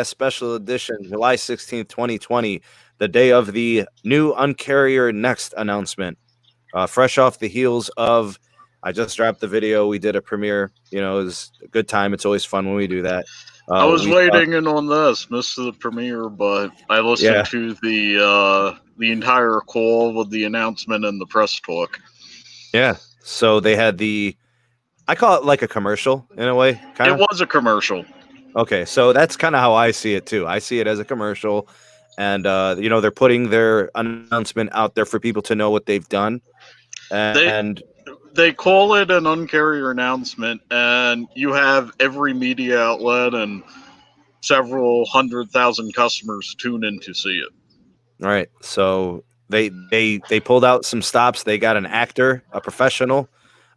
special edition, July 16th, 2020, the day of the new Uncarrier Next announcement. Fresh off the heels of, I just dropped the video. We did a premiere. It was a good time. It's always fun when we do that. I was waiting in on this, missed the premiere, but I listened to the entire call with the announcement and the press talk. Yeah. So they had I call it like a commercial in a way. Kinda. It was a commercial. Okay, so that's kind of how I see it too. I see it as a commercial, and they're putting their announcement out there for people to know what they've done. And they call it an Uncarrier announcement, and you have every media outlet and several 100,000 customers tune in to see it. All right, so they pulled out some stops. They got an actor, a professional,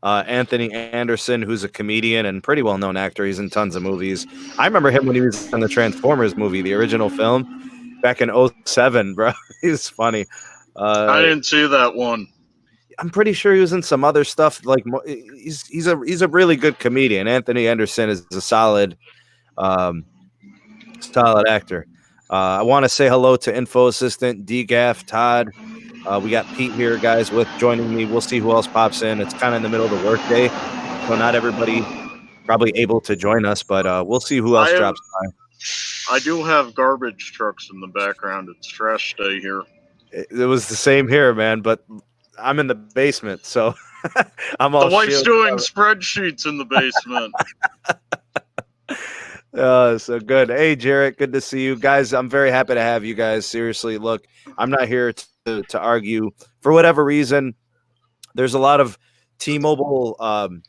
Anthony Anderson, who's a comedian and pretty well-known actor. He's in tons of movies. I remember him when he was in the Transformers movie, the original film, back in 2007, bro. He was funny. I didn't see that one. I'm pretty sure he was in some other stuff. Like he's a really good comedian. Anthony Anderson is a solid actor. I want to say hello to info assistant DGAF Todd. We got Pete here, guys, with joining me. We'll see who else pops in. It's kind of in the middle of the workday, so not everybody probably able to join us, but we'll see who else drops by. I do have garbage trucks in the background. It's trash day here. It was the same here, man, but I'm in the basement, so I'm all. The wife's doing spreadsheets in the basement. So good. Hey, Jarrett, good to see you guys. I'm very happy to have you guys. Seriously, look, I'm not here to argue for whatever reason. There's a lot of T-Mobile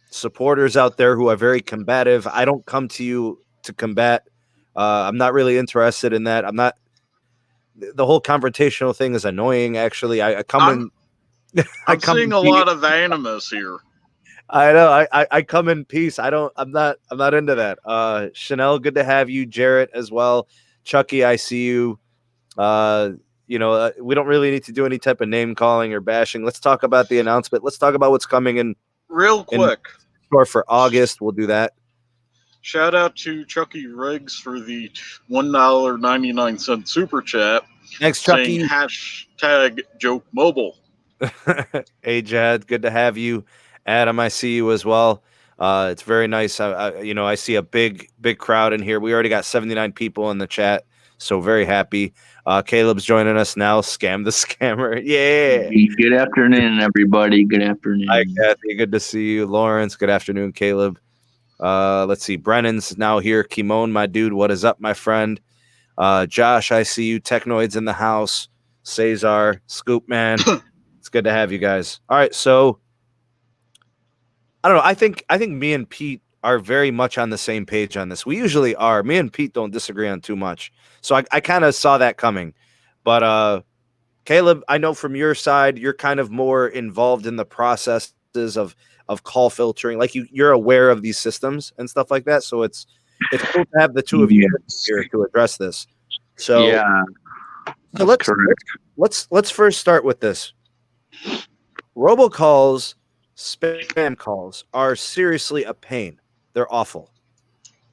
supporters out there who are very combative. I don't come to you to combat. I'm not really interested in that. I'm not. The whole confrontational thing is annoying. Actually, I'm seeing a lot of animus here. I know. I come in peace. I'm not into that. Chanel, good to have you. Jarrett as well. Chucky, I see you. We don't really need to do any type of name calling or bashing. Let's talk about the announcement. Let's talk about what's coming in real quick. For August, we'll do that. Shout out to Chucky Riggs for the $1.99 super chat. Thanks, Chucky. Hashtag joke mobile. Hey, Jad, good to have you. Adam, I see you as well. It's very nice. I see a big crowd in here. We already got 79 people in the chat, so very happy. Caleb's joining us now. Scam the Scammer. Yeah. Good afternoon, everybody. Good afternoon. Hi, Kathy. Good to see you. Lawrence, good afternoon. Caleb. Let's see. Brennan's now here. Kimon, my dude. What is up, my friend? Josh, I see you. Technoids in the house. Cesar, Scoop Man. It's good to have you guys. All right, so I don't know. I think me and Pete are very much on the same page on this. We usually are. Me and Pete don't disagree on too much. So I kind of saw that coming. But Caleb, I know from your side, you're kind of more involved in the processes of call filtering. Like you're aware of these systems and stuff like that. So it's cool to have the two of you here to address this. So yeah, so let's first start with this. Robocalls, spam calls are seriously a pain. They're awful.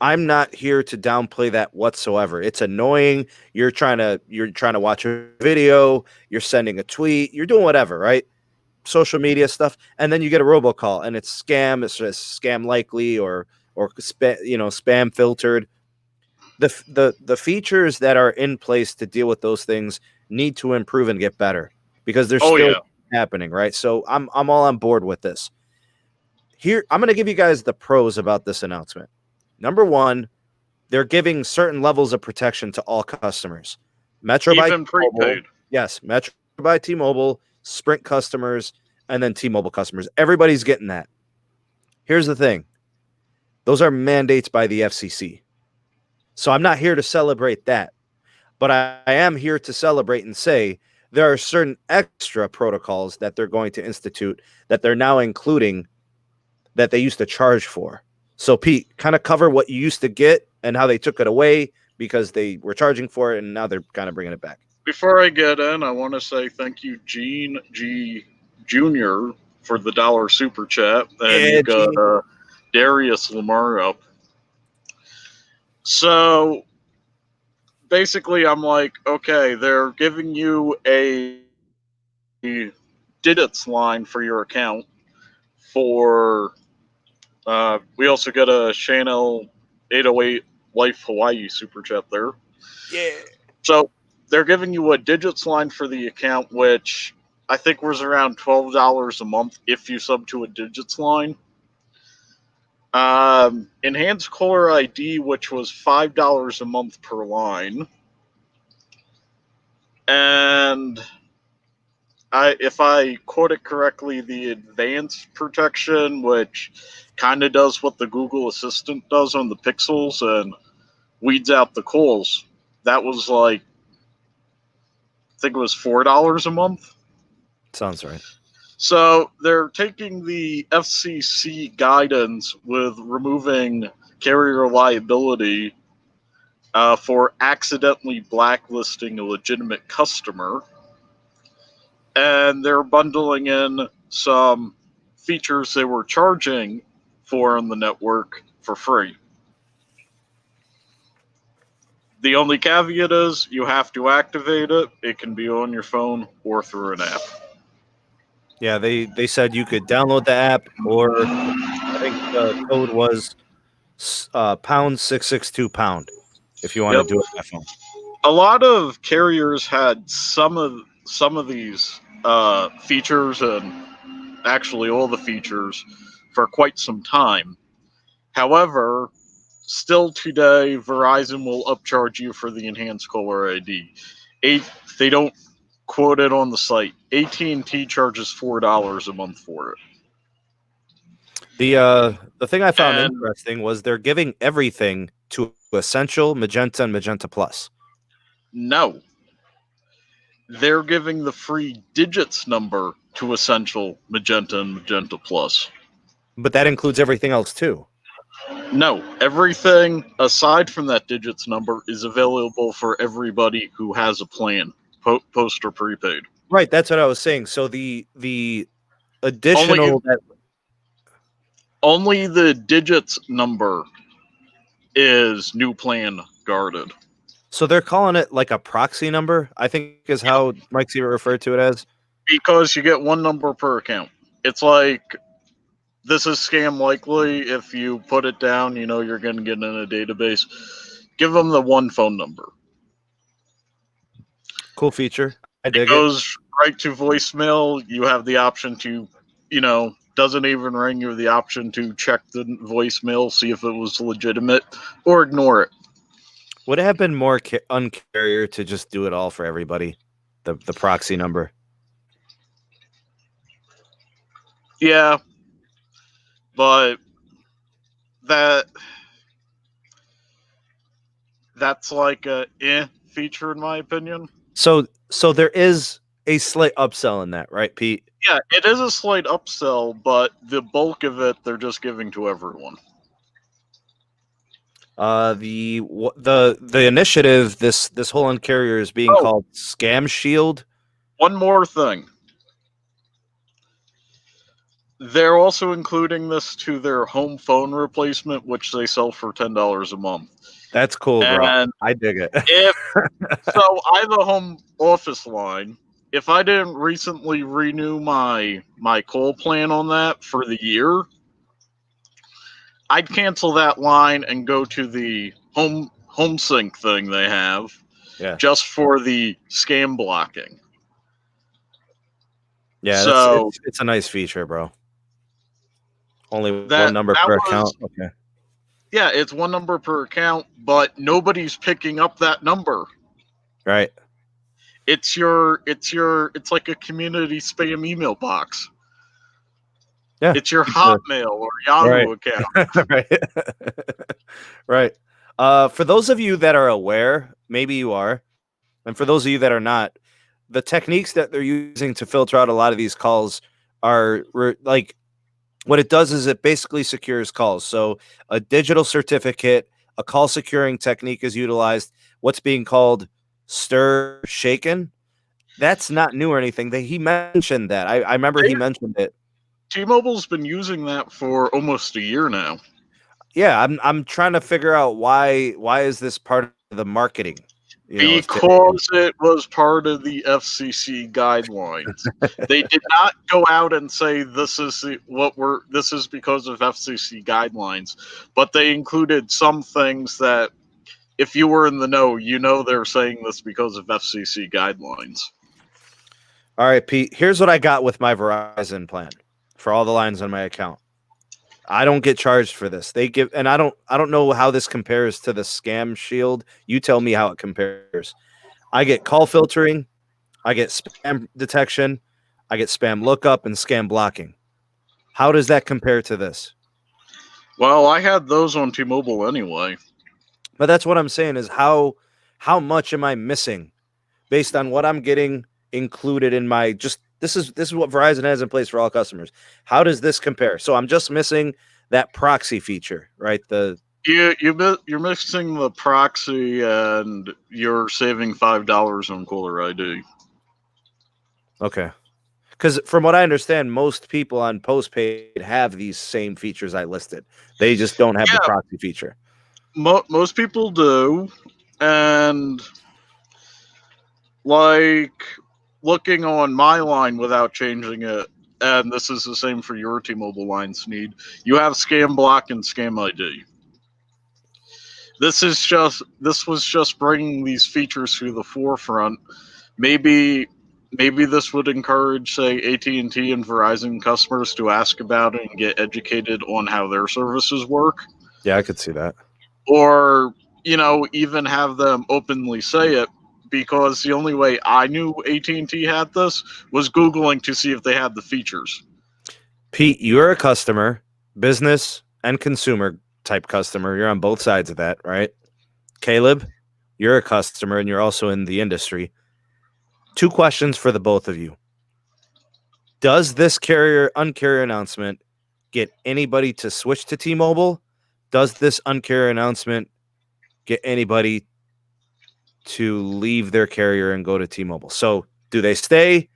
I'm not here to downplay that whatsoever. It's annoying. You're trying to watch a video, you're sending a tweet, you're doing whatever, right? Social media stuff, and then you get a robocall and it's scam. It's just scam likely or spam filtered. The features that are in place to deal with those things need to improve and get better because they're still happening, right? So I'm all on board with this. Here, I'm going to give you guys the pros about this announcement. Number one, they're giving certain levels of protection to all customers. Metro by T-Mobile, yes, Metro by T-Mobile, Sprint customers, and then T-Mobile customers. Everybody's getting that. Here's the thing. Those are mandates by the FCC. So I'm not here to celebrate that. But I am here to celebrate and say there are certain extra protocols that they're going to institute that they're now including that they used to charge for. So, Pete, kind of cover what you used to get and how they took it away because they were charging for it, and now they're kind of bringing it back. Before I get in, I want to say thank you, Gene G. Jr., for the $1 super chat. And you got Darius Lamar up. So, basically, I'm like, okay, they're giving you a digits line for your account for. We also get a Channel 808 Life Hawaii super chat there. Yeah. So they're giving you a digits line for the account, which I think was around $12 a month if you sub to a digits line. Enhanced caller ID, which was $5 a month per line. And if I quote it correctly, the advanced protection, which kind of does what the Google Assistant does on the Pixels and weeds out the calls, that was like, I think it was $4 a month. Sounds right. So they're taking the FCC guidance with removing carrier liability for accidentally blacklisting a legitimate customer, and they're bundling in some features they were charging for on the network for free. The only caveat is you have to activate it. It can be on your phone or through an app. Yeah, they said you could download the app, or I think the code was pound 662 pound if you want Yep. to do it by phone. A lot of carriers had some of these features, and actually all the features, for quite some time. However, still today, Verizon will upcharge you for the enhanced caller ID. They don't quote it on the site. AT&T charges $4 a month for it. The thing I found And- interesting was they're giving everything to Essential, Magenta, and Magenta Plus. No. They're giving the free digits number to Essential, Magenta, and Magenta Plus. But that includes everything else too. No, everything aside from that digits number is available for everybody who has a plan, post or prepaid. Right, that's what I was saying. So the additional Only the digits number is new plan guarded. so they're calling it like a proxy number, I think is how Mike Seaver referred to it as. Because you get one number per account. It's like, this is scam likely. If you put it down, you know you're going to get in a database. Give them the one phone number. Cool feature. I dig It goes right to voicemail. You have the option to, doesn't even ring. You have the option to check the voicemail, see if it was legitimate, or ignore it. Would it have been more uncarrier to just do it all for everybody? The proxy number. Yeah, but that's like a feature in my opinion. So there is a slight upsell in that, right, Pete? Yeah, it is a slight upsell, but the bulk of it they're just giving to everyone. The initiative, this whole Uncarrier is being called ScamShield. One more thing. They're also including this to their home phone replacement, which they sell for $10 a month. That's cool, bro. And I dig it. So I have a home office line. If I didn't recently renew my call plan on that for the year, I'd cancel that line and go to the home sync thing they have, just for the scam blocking. Yeah, so it's a nice feature, bro. Only one number per account. Okay. Yeah, it's one number per account, but nobody's picking up that number. Right. It's like a community spam email box. Yeah. It's your Hotmail or Yahoo account. Right. Right. For those of you that are aware, maybe you are, and for those of you that are not, the techniques that they're using to filter out a lot of these calls are like, what it does is it basically secures calls. So a digital certificate, a call securing technique is utilized. What's being called stir shaken. That's not new or anything. He mentioned that. I remember he mentioned it. T-Mobile's been using that for almost a year now. Yeah, I'm trying to figure out why is this part of the marketing? Because it was part of the FCC guidelines. They did not go out and say this is because of FCC guidelines, but they included some things that if you were in the know, they're saying this because of FCC guidelines. All right, Pete, here's what I got with my Verizon plan for all the lines on my account. I don't get charged for this. They give, and I don't know how this compares to the ScamShield. You tell me how it compares. I get call filtering, I get spam detection, I get spam lookup and scam blocking. How does that compare to this? Well, I had those on T-Mobile anyway. But that's what I'm saying is how much am I missing based on what I'm getting included in my this is what Verizon has in place for all customers. How does this compare? So I'm just missing that proxy feature, right? You're mixing the proxy and you're saving $5 on caller ID. Okay. Because from what I understand, most people on postpaid have these same features I listed. They just don't have the proxy feature. Most people do. And like looking on my line without changing it, and this is the same for your T-Mobile line, Sneed, you have Scam Block and Scam ID. This was just bringing these features to the forefront. Maybe this would encourage, say, AT&T and Verizon customers to ask about it and get educated on how their services work. Yeah, I could see that. Or, even have them openly say it, because the only way I knew AT&T had this was Googling to see if they had the features. Pete, you're a customer, business and consumer type customer. You're on both sides of that, right? Caleb, you're a customer and you're also in the industry. 2 questions for the both of you. Does this uncarrier announcement get anybody to switch to T-Mobile? Does this uncarrier announcement get anybody to leave their carrier and go to T-Mobile? So do they stay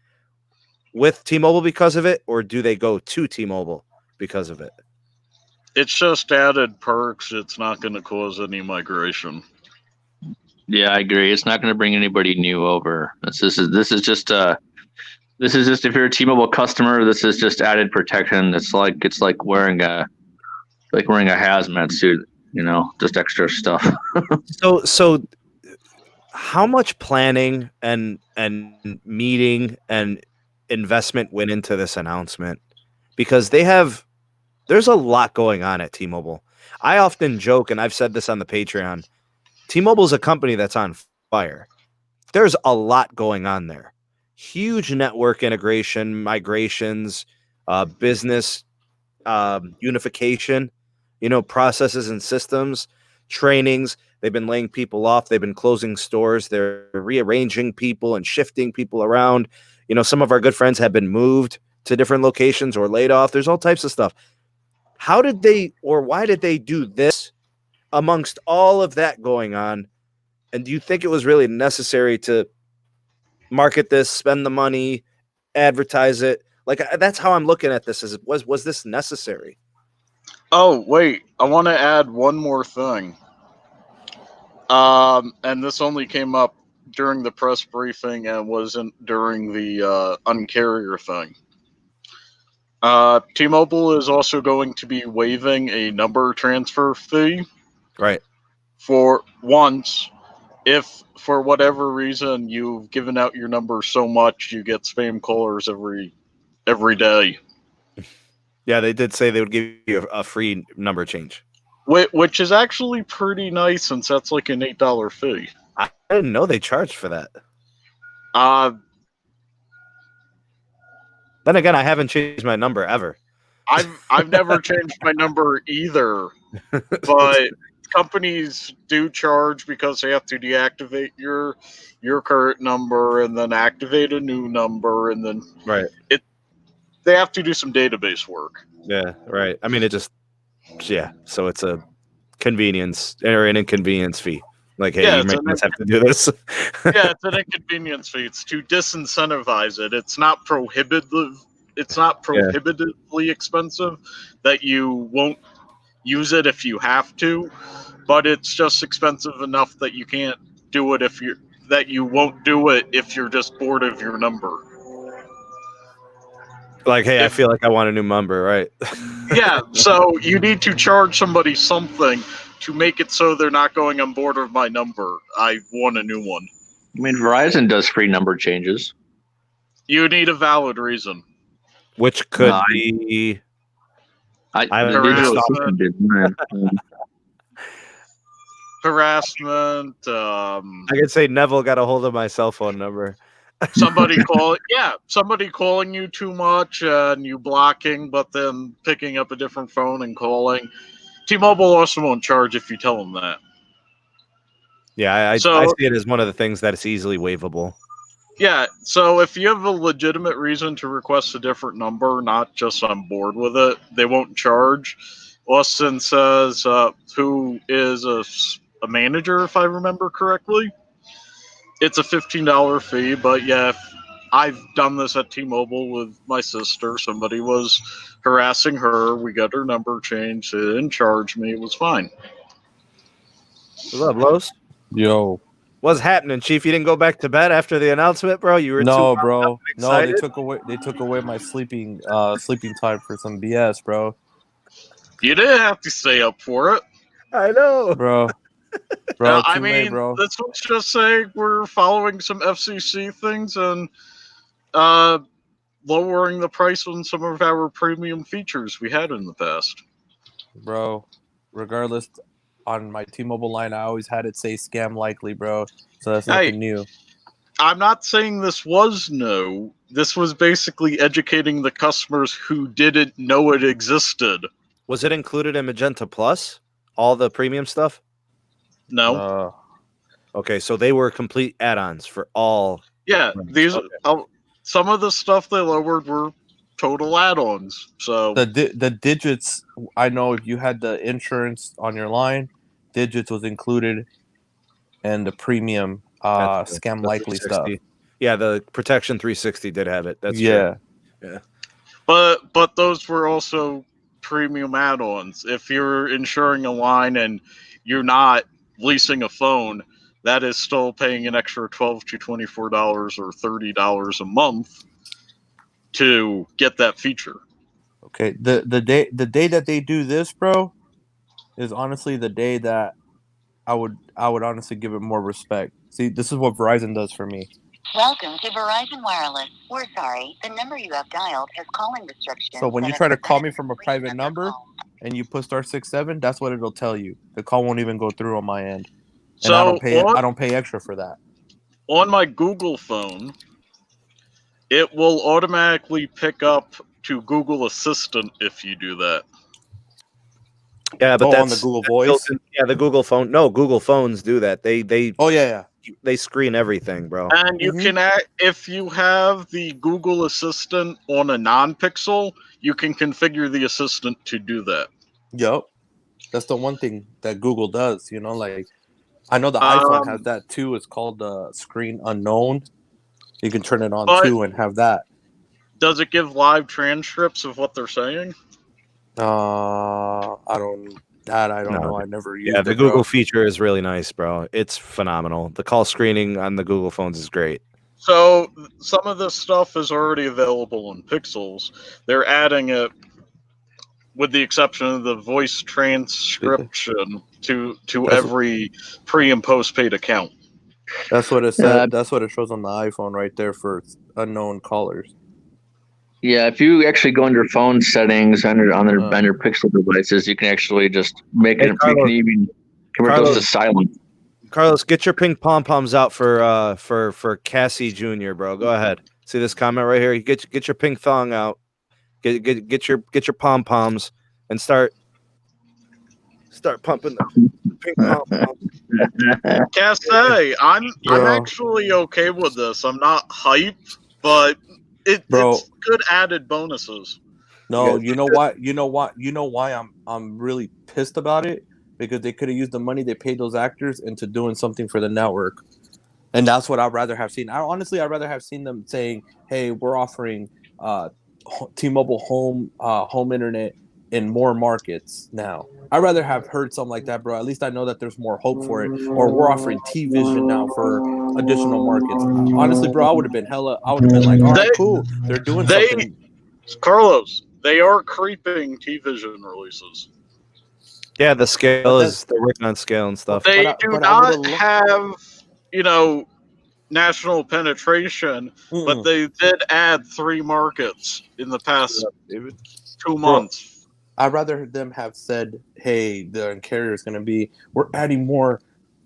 with T-Mobile because of it, or do they go to T-Mobile because of it? It's just added perks. It's not going to cause any migration. Yeah, I agree. It's not going to bring anybody new over. This is just if you're a T-Mobile customer, this is just added protection. It's like wearing a hazmat suit, just extra stuff. So how much planning and meeting and investment went into this announcement? Because there's a lot going on at T-Mobile. I often joke, and I've said this on the Patreon, T-Mobile is a company that's on fire. There's a lot going on there. Huge network integration, migrations, business unification, processes and systems, trainings. They've been laying people off. They've been closing stores. They're rearranging people and shifting people around. Some of our good friends have been moved to different locations or laid off. There's all types of stuff. How did they, or why did they do this amongst all of that going on? And do you think it was really necessary to market this, spend the money, advertise it? Like, that's how I'm looking at this. Was this necessary? Oh, wait. I want to add one more thing. And this only came up during the press briefing and wasn't during the Uncarrier thing. T-Mobile is also going to be waiving a number transfer fee. Right. For once, if for whatever reason you've given out your number so much you get spam callers every day. Yeah, they did say they would give you a free number change. Which is actually pretty nice, since that's like an $8 fee. I didn't know they charged for that. Then again, I haven't changed my number ever. I've never changed my number either, but companies do charge because they have to deactivate your current number and then activate a new number, and then they have to do some database work. Yeah, right. I mean, so it's a convenience or an inconvenience fee. Like, hey, you might have to do this. Yeah, it's an inconvenience fee. It's to disincentivize it. It's not prohibitive. It's not prohibitively expensive that you won't use it if you have to, but it's just expensive enough that you can't do it that you won't do it if you're just bored of your number. Like, hey, I feel like I want a new number, right? Yeah, so you need to charge somebody something to make it so they're not going, I'm bored of my number, I want a new one. I mean, Verizon does free number changes. You need a valid reason. Which could be... Harassment. I could say Neville got a hold of my cell phone number. Somebody calling you too much and you blocking, but then picking up a different phone and calling. T-Mobile also won't charge if you tell them that. Yeah, I see it as one of the things that is easily waivable. Yeah, so if you have a legitimate reason to request a different number, not just I'm bored with it, they won't charge. Austin says, who is a manager, if I remember correctly. It's a $15 fee, but yeah, I've done this at T-Mobile with my sister. Somebody was harassing her. We got her number changed. They didn't charge me. It was fine. What's up, Los? Yo. What's happening, Chief? You didn't go back to bed after the announcement, bro? You were no, too bro. No, they took away my sleeping time for some BS, bro. You didn't have to stay up for it. I know, bro. I mean, bro. Let's just say we're following some FCC things and lowering the price on some of our premium features we had in the past. Bro, regardless, on my T-Mobile line, I always had it say scam likely, bro. So that's nothing new. I'm not saying this was new. This was basically educating the customers who didn't know it existed. Was it included in Magenta Plus? All the premium stuff? No. Okay, so they were complete add-ons for all. Yeah, these some of the stuff they lowered were total add-ons. So the digits, I know if you had the insurance on your line, digits was included, and the premium scam likely stuff. Yeah, the Protection 360 did have it. That's true. Yeah. But those were also premium add-ons. If you're insuring a line and you're not leasing a phone, that is still paying an extra $12 to $24 or $30 a month to get that feature. Okay, the day that they do this, bro, is honestly the day that I would honestly give it more respect. See, this is what Verizon does for me. Welcome to Verizon Wireless. We're sorry, the number you have dialed has calling restrictions. So when you try to call me from a private number and you put *67, that's what it'll tell you. The call won't even go through on my end. And so I don't pay extra for that. On my Google phone, it will automatically pick up to Google Assistant if you do that. Yeah, but that's on the Google Voice. Yeah, the Google phone. No, Google phones do that. They they screen everything, bro. And you can if you have the Google Assistant on a non-Pixel, you can configure the assistant to do that. Yep. That's the one thing that Google does, like I know the iPhone has that too. It's called the screen unknown. You can turn it on too and have that. Does it give live transcripts of what they're saying? I don't know. I never used it. Yeah, the Google feature is really nice, bro. It's phenomenal. The call screening on the Google phones is great. So some of this stuff is already available in Pixels. They're adding it, with the exception of the voice transcription, to every pre- and post-paid account. That's what it said. That's what it shows on the iPhone right there for unknown callers. Yeah, if you actually go under phone settings on your Pixel devices, you can actually just make it. You can even convert those to silent. Carlos, get your pink pom poms out for Cassie Jr., bro. Go ahead. See this comment right here. You get your pink thong out. Get your pom poms and start pumping the pink pom poms. Cassie, I'm actually okay with this. I'm not hyped, but it's good added bonuses. No, you know why I'm really pissed about it? Because they could have used the money they paid those actors into doing something for the network. And that's what I'd rather have seen. I'd rather have seen them saying, hey, we're offering T-Mobile home internet in more markets now. I'd rather have heard something like that, bro. At least I know that there's more hope for it. Or we're offering T-Vision now for additional markets. Honestly, bro, I would have been like, all right, cool. They're doing something. Carlos, they are creeping T-Vision releases. Yeah, the scale is they're working on scale and stuff. They do not have, national penetration, but they did add 3 markets in the past 2 months. I'd rather them have said, "Hey, the Uncarrier is going to be. We're adding more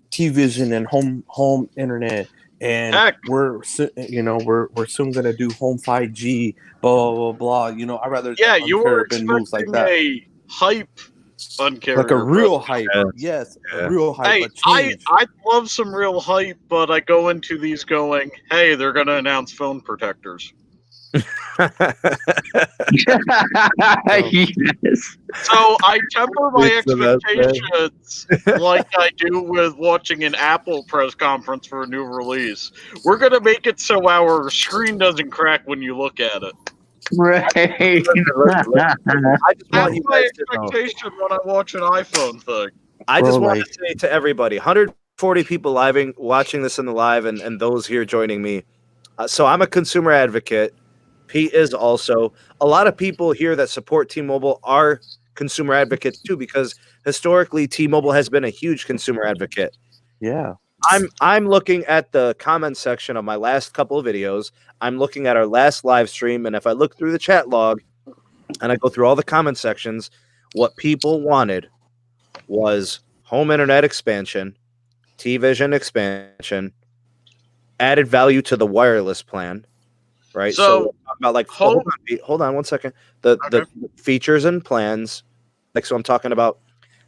T-Vision and home internet, and we're soon going to do home 5G. Blah blah blah. I'd rather you were expecting moves like that. A hype Uncarrier, like a real hype. Yes, a real hype. Hey, I love some real hype, but I go into these going, "Hey, they're going to announce phone protectors." Yes. So I temper my expectations like I do with watching an Apple press conference for a new release. We're going to make it so our screen doesn't crack when you look at it. Right. I just want you guys to know. Expectation when I watch an iPhone thing. I just want to say to everybody, 140 people watching this in the live and those here joining me. So I'm a consumer advocate. Pete is also. A lot of people here that support T-Mobile are consumer advocates too, because historically T-Mobile has been a huge consumer advocate. Yeah. I'm looking at the comment section of my last couple of videos. I'm looking at our last live stream, and if I look through the chat log and I go through all the comment sections, what people wanted was home internet expansion, T-Vision expansion, added value to the wireless plan. Right, so about like hold on 1 second. The features and plans, like so, I'm talking about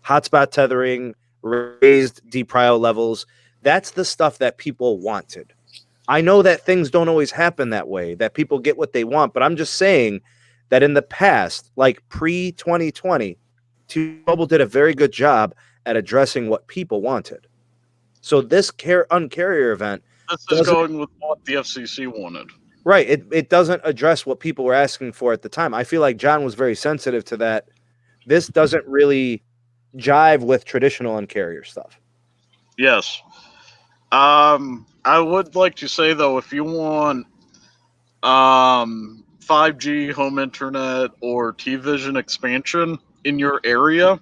hotspot tethering, raised DPRIO levels. That's the stuff that people wanted. I know that things don't always happen that way, that people get what they want, but I'm just saying that in the past, like pre-2020, T-Mobile did a very good job at addressing what people wanted. So this Uncarrier event, this is going with what the FCC wanted. Right. It doesn't address what people were asking for at the time. I feel like John was very sensitive to that. This doesn't really jive with traditional Uncarrier stuff. Yes. I would like to say, though, if you want 5G home internet or T-Vision expansion in your area,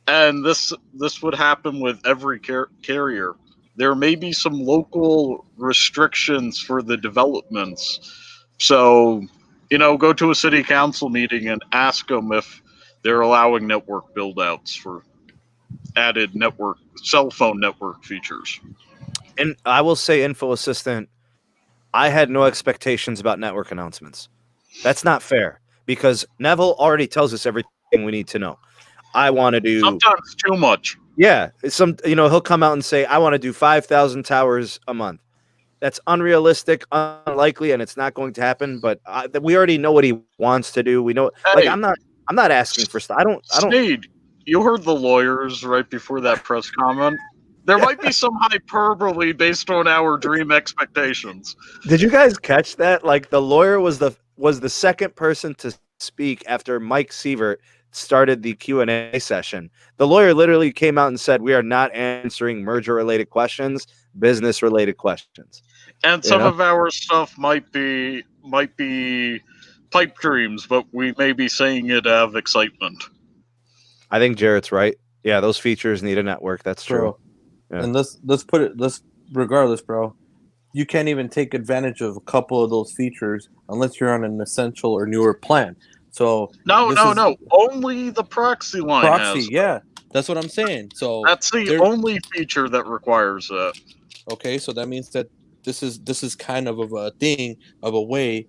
and this would happen with every carrier, there may be some local restrictions for the developments. So, go to a city council meeting and ask them if they're allowing network build-outs for added cell phone network features. And I will say, Info Assistant, I had no expectations about network announcements. That's not fair, because Neville already tells us everything we need to know. I want to do... Sometimes too much. Yeah, he'll come out and say, I want to do 5,000 towers a month. That's unrealistic, unlikely, and it's not going to happen. But we already know what he wants to do. We know, hey, I'm not asking for stuff. I don't. Sneed, you heard the lawyers right before that press comment. There might be some hyperbole based on our dream expectations. Did you guys catch that? Like, the lawyer was the second person to speak after Mike Sievert started the Q&A session. The lawyer literally came out and said, we are not answering merger-related questions, business-related questions. And some of our stuff might be pipe dreams, but we may be saying it out of excitement. I think Jarrett's right. Yeah, those features need a network. That's true. Yeah. And let's regardless, bro, you can't even take advantage of a couple of those features unless you're on an essential or newer plan. So no. Only the proxy line has. Yeah, that's what I'm saying. So that's the only feature that requires that. Okay, so that means that this is kind of a thing of a way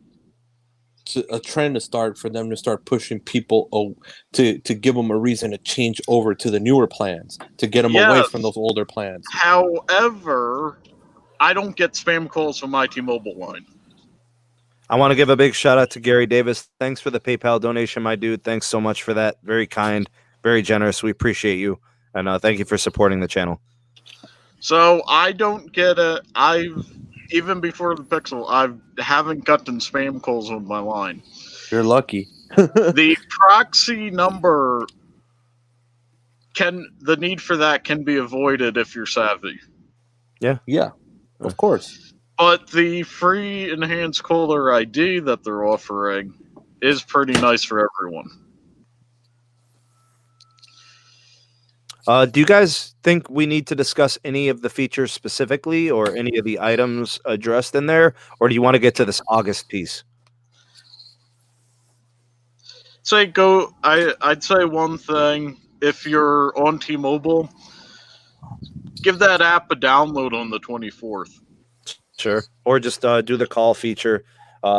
to a trend to start for them to start pushing people to give them a reason to change over to the newer plans, to get them away from those older plans. However, I don't get spam calls from my T-Mobile line. I want to give a big shout out to Gary Davis. Thanks for the PayPal donation, my dude. Thanks so much for that. Very kind, very generous. We appreciate you. And thank you for supporting the channel. So I don't get even before the Pixel, I haven't gotten spam calls on my line. You're lucky. The proxy number the need for that can be avoided if you're savvy. Yeah, of course. But the free enhanced caller ID that they're offering is pretty nice for everyone. Do you guys think we need to discuss any of the features specifically or any of the items addressed in there? Or do you want to get to this August piece? I'd say one thing. If you're on T-Mobile, give that app a download on the 24th. Sure. Or just do the call feature.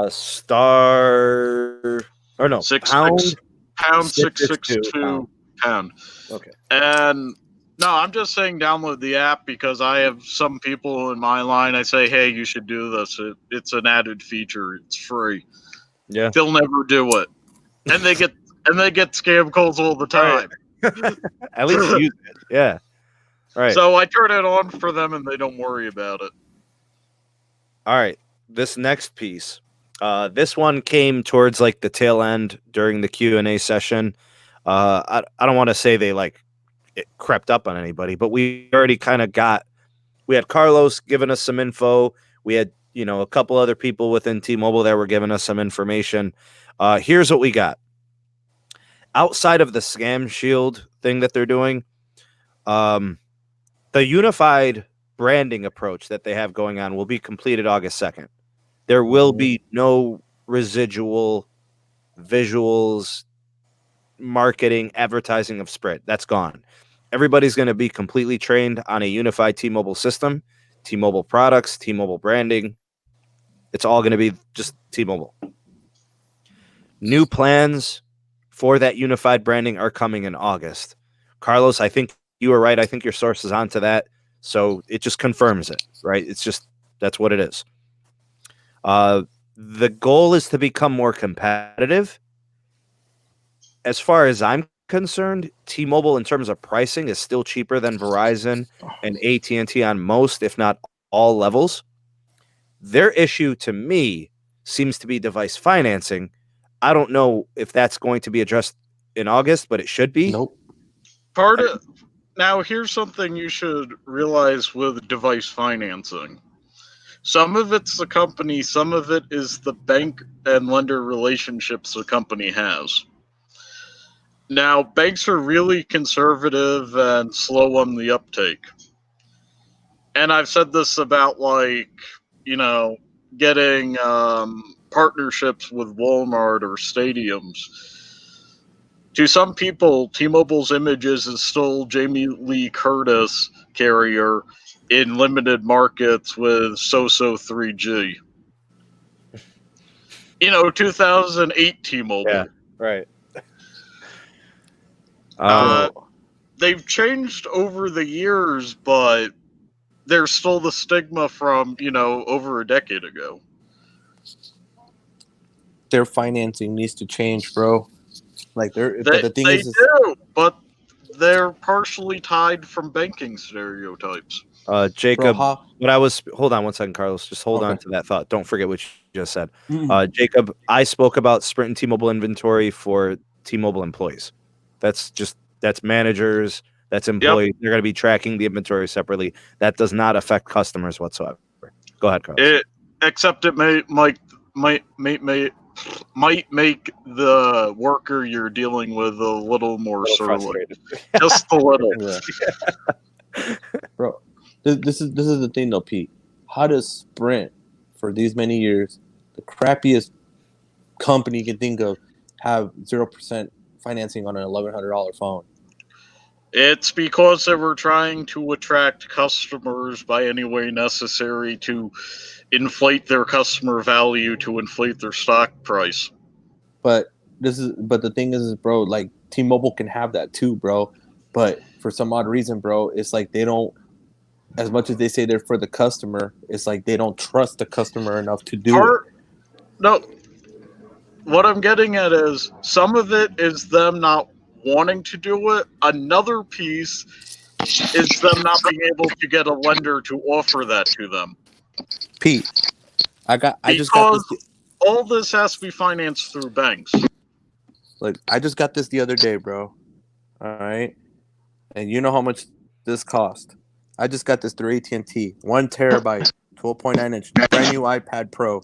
Star or no, pound 662 pound. Okay. And no, I'm just saying download the app because I have some people in my line. I say, hey, you should do this. It's an added feature. It's free. Yeah. They'll never do it, and they get scam calls all the time. At least use it. Yeah. Right. So I turn it on for them, and they don't worry about it. All right. This next piece. This one came towards like the tail end during the Q&A session. I don't want to say they like it crept up on anybody, but we already kind of we had Carlos giving us some info. We had, a couple other people within T-Mobile that were giving us some information. Here's what we got. Outside of the ScamShield thing that they're doing, the unified branding approach that they have going on will be completed August 2nd. There will be no residual visuals, marketing, advertising of Sprint. That's gone. Everybody's going to be completely trained on a unified T-Mobile system, T-Mobile products, T-Mobile branding. It's all going to be just T-Mobile. New plans for that unified branding are coming in August. Carlos, I think you were right. I think your source is onto that. So it just confirms it, right? It's just, that's what it is. The goal is to become more competitive. As far as I'm concerned, T-Mobile in terms of pricing is still cheaper than Verizon and AT&T on most, if not all levels. Their issue to me seems to be device financing. I don't know if that's going to be addressed in August, but it should be. Nope. Now, here's something you should realize with device financing. Some of it's the company, some of it is the bank and lender relationships the company has. Now, banks are really conservative and slow on the uptake. And I've said this about, getting partnerships with Walmart or stadiums. To some people, T-Mobile's images is still Jamie Lee Curtis carrier in limited markets with so-so 3G. 2008 T-Mobile. Yeah, right. They've changed over the years, but there's still the stigma from, over a decade ago. Their financing needs to change, bro. But the thing they is, do, but they're partially tied from banking stereotypes. Jacob, bro, hold on one second, Carlos. Just hold on Okay. to that thought. Don't forget what you just said. Mm-mm. Jacob, I spoke about Sprint and T-Mobile inventory for T-Mobile employees. That's managers, that's employees. They're going to be tracking the inventory separately. That does not affect customers whatsoever. Go ahead, Carlos. Except it might make the worker you're dealing with a little more surly. Just a little. Yeah. Bro, this is the thing though, Pete. How does Sprint, for these many years, the crappiest company you can think of, have 0% financing on an $1,100 phone? It's because they were trying to attract customers by any way necessary to inflate their customer value, to inflate their stock price. But the thing is, bro, like T-Mobile can have that too, bro. But for some odd reason, bro, it's like they don't, as much as they say they're for the customer, it's like they don't trust the customer enough to do it. No, what I'm getting at is some of it is them not wanting to do it. Another piece is them not being able to get a lender to offer that to them. Pete, I just got Because this. all this has to be financed through banks. Like, I just got this the other day, bro. All right, and you know how much this cost. I just got this through AT&T. 1 terabyte, 12.9 inch, brand new iPad Pro.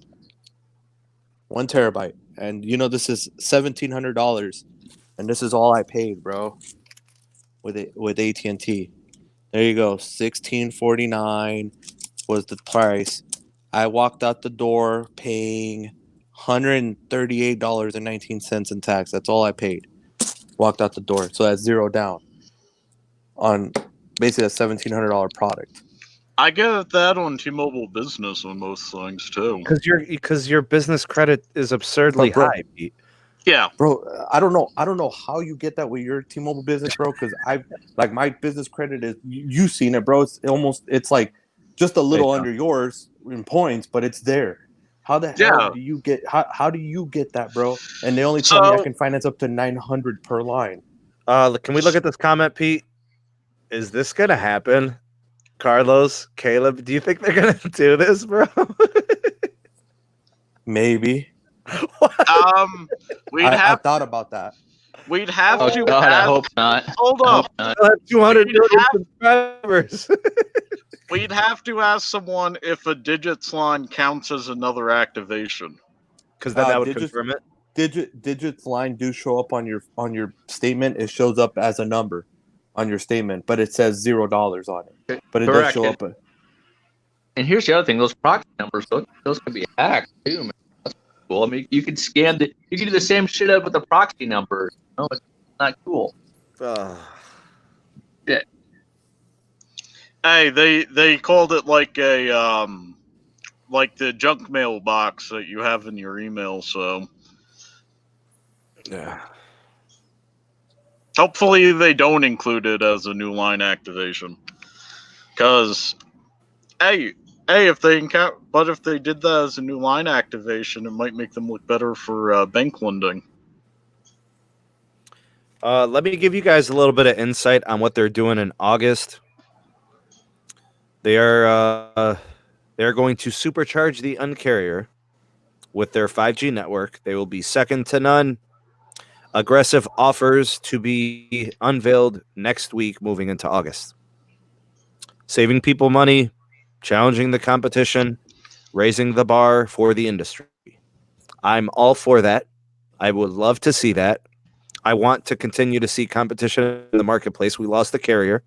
1 terabyte, and you know this is $1,700, and this is all I paid, bro. With AT&T. There you go. $1,649 was the price. I walked out the door paying $138.19 in tax. That's all I paid. Walked out the door. So that's zero down on basically a $1,700 product. I get that on T-Mobile Business on most things too. Because your business credit is absurdly But, bro, high, Pete. Yeah, Bro, I don't know how you get that with your T-Mobile business, bro. Because my business credit is you've seen it, bro. It's like just a little under yours in points, but it's there. How the hell do you get how do you get that, bro? And they only told me I can finance up to $900 per line. Can we look at this comment, Pete? Is this gonna happen? Carlos, Caleb, do you think they're gonna do this, bro? Maybe. I thought about that. We'd have Oh to. God, I hope not. Hold I up. hope not. We'll have 200 million subscribers. We'd have to ask someone if a digits line counts as another activation. Because then that would confirm it. Digits line do show up on your statement. It shows up as a number on your statement, but it says $0 on it. But it does show up. And here's the other thing: those proxy numbers, those can be hacked too, man. That's cool. I mean, you can you can do the same shit up with the proxy number. No, it's not cool. Yeah. Hey, they called it like a like the junk mail box that you have in your email. So yeah. Hopefully they don't include it as a new line activation. Because, if they did that as a new line activation, it might make them look better for bank lending. Let me give you guys a little bit of insight on what they're doing in August. They are they're going to supercharge the Uncarrier with their 5G network. They will be second to none. Aggressive offers to be unveiled next week moving into August. Saving people money, challenging the competition, raising the bar for the industry. I'm all for that. I would love to see that. I want to continue to see competition in the marketplace. We lost the carrier.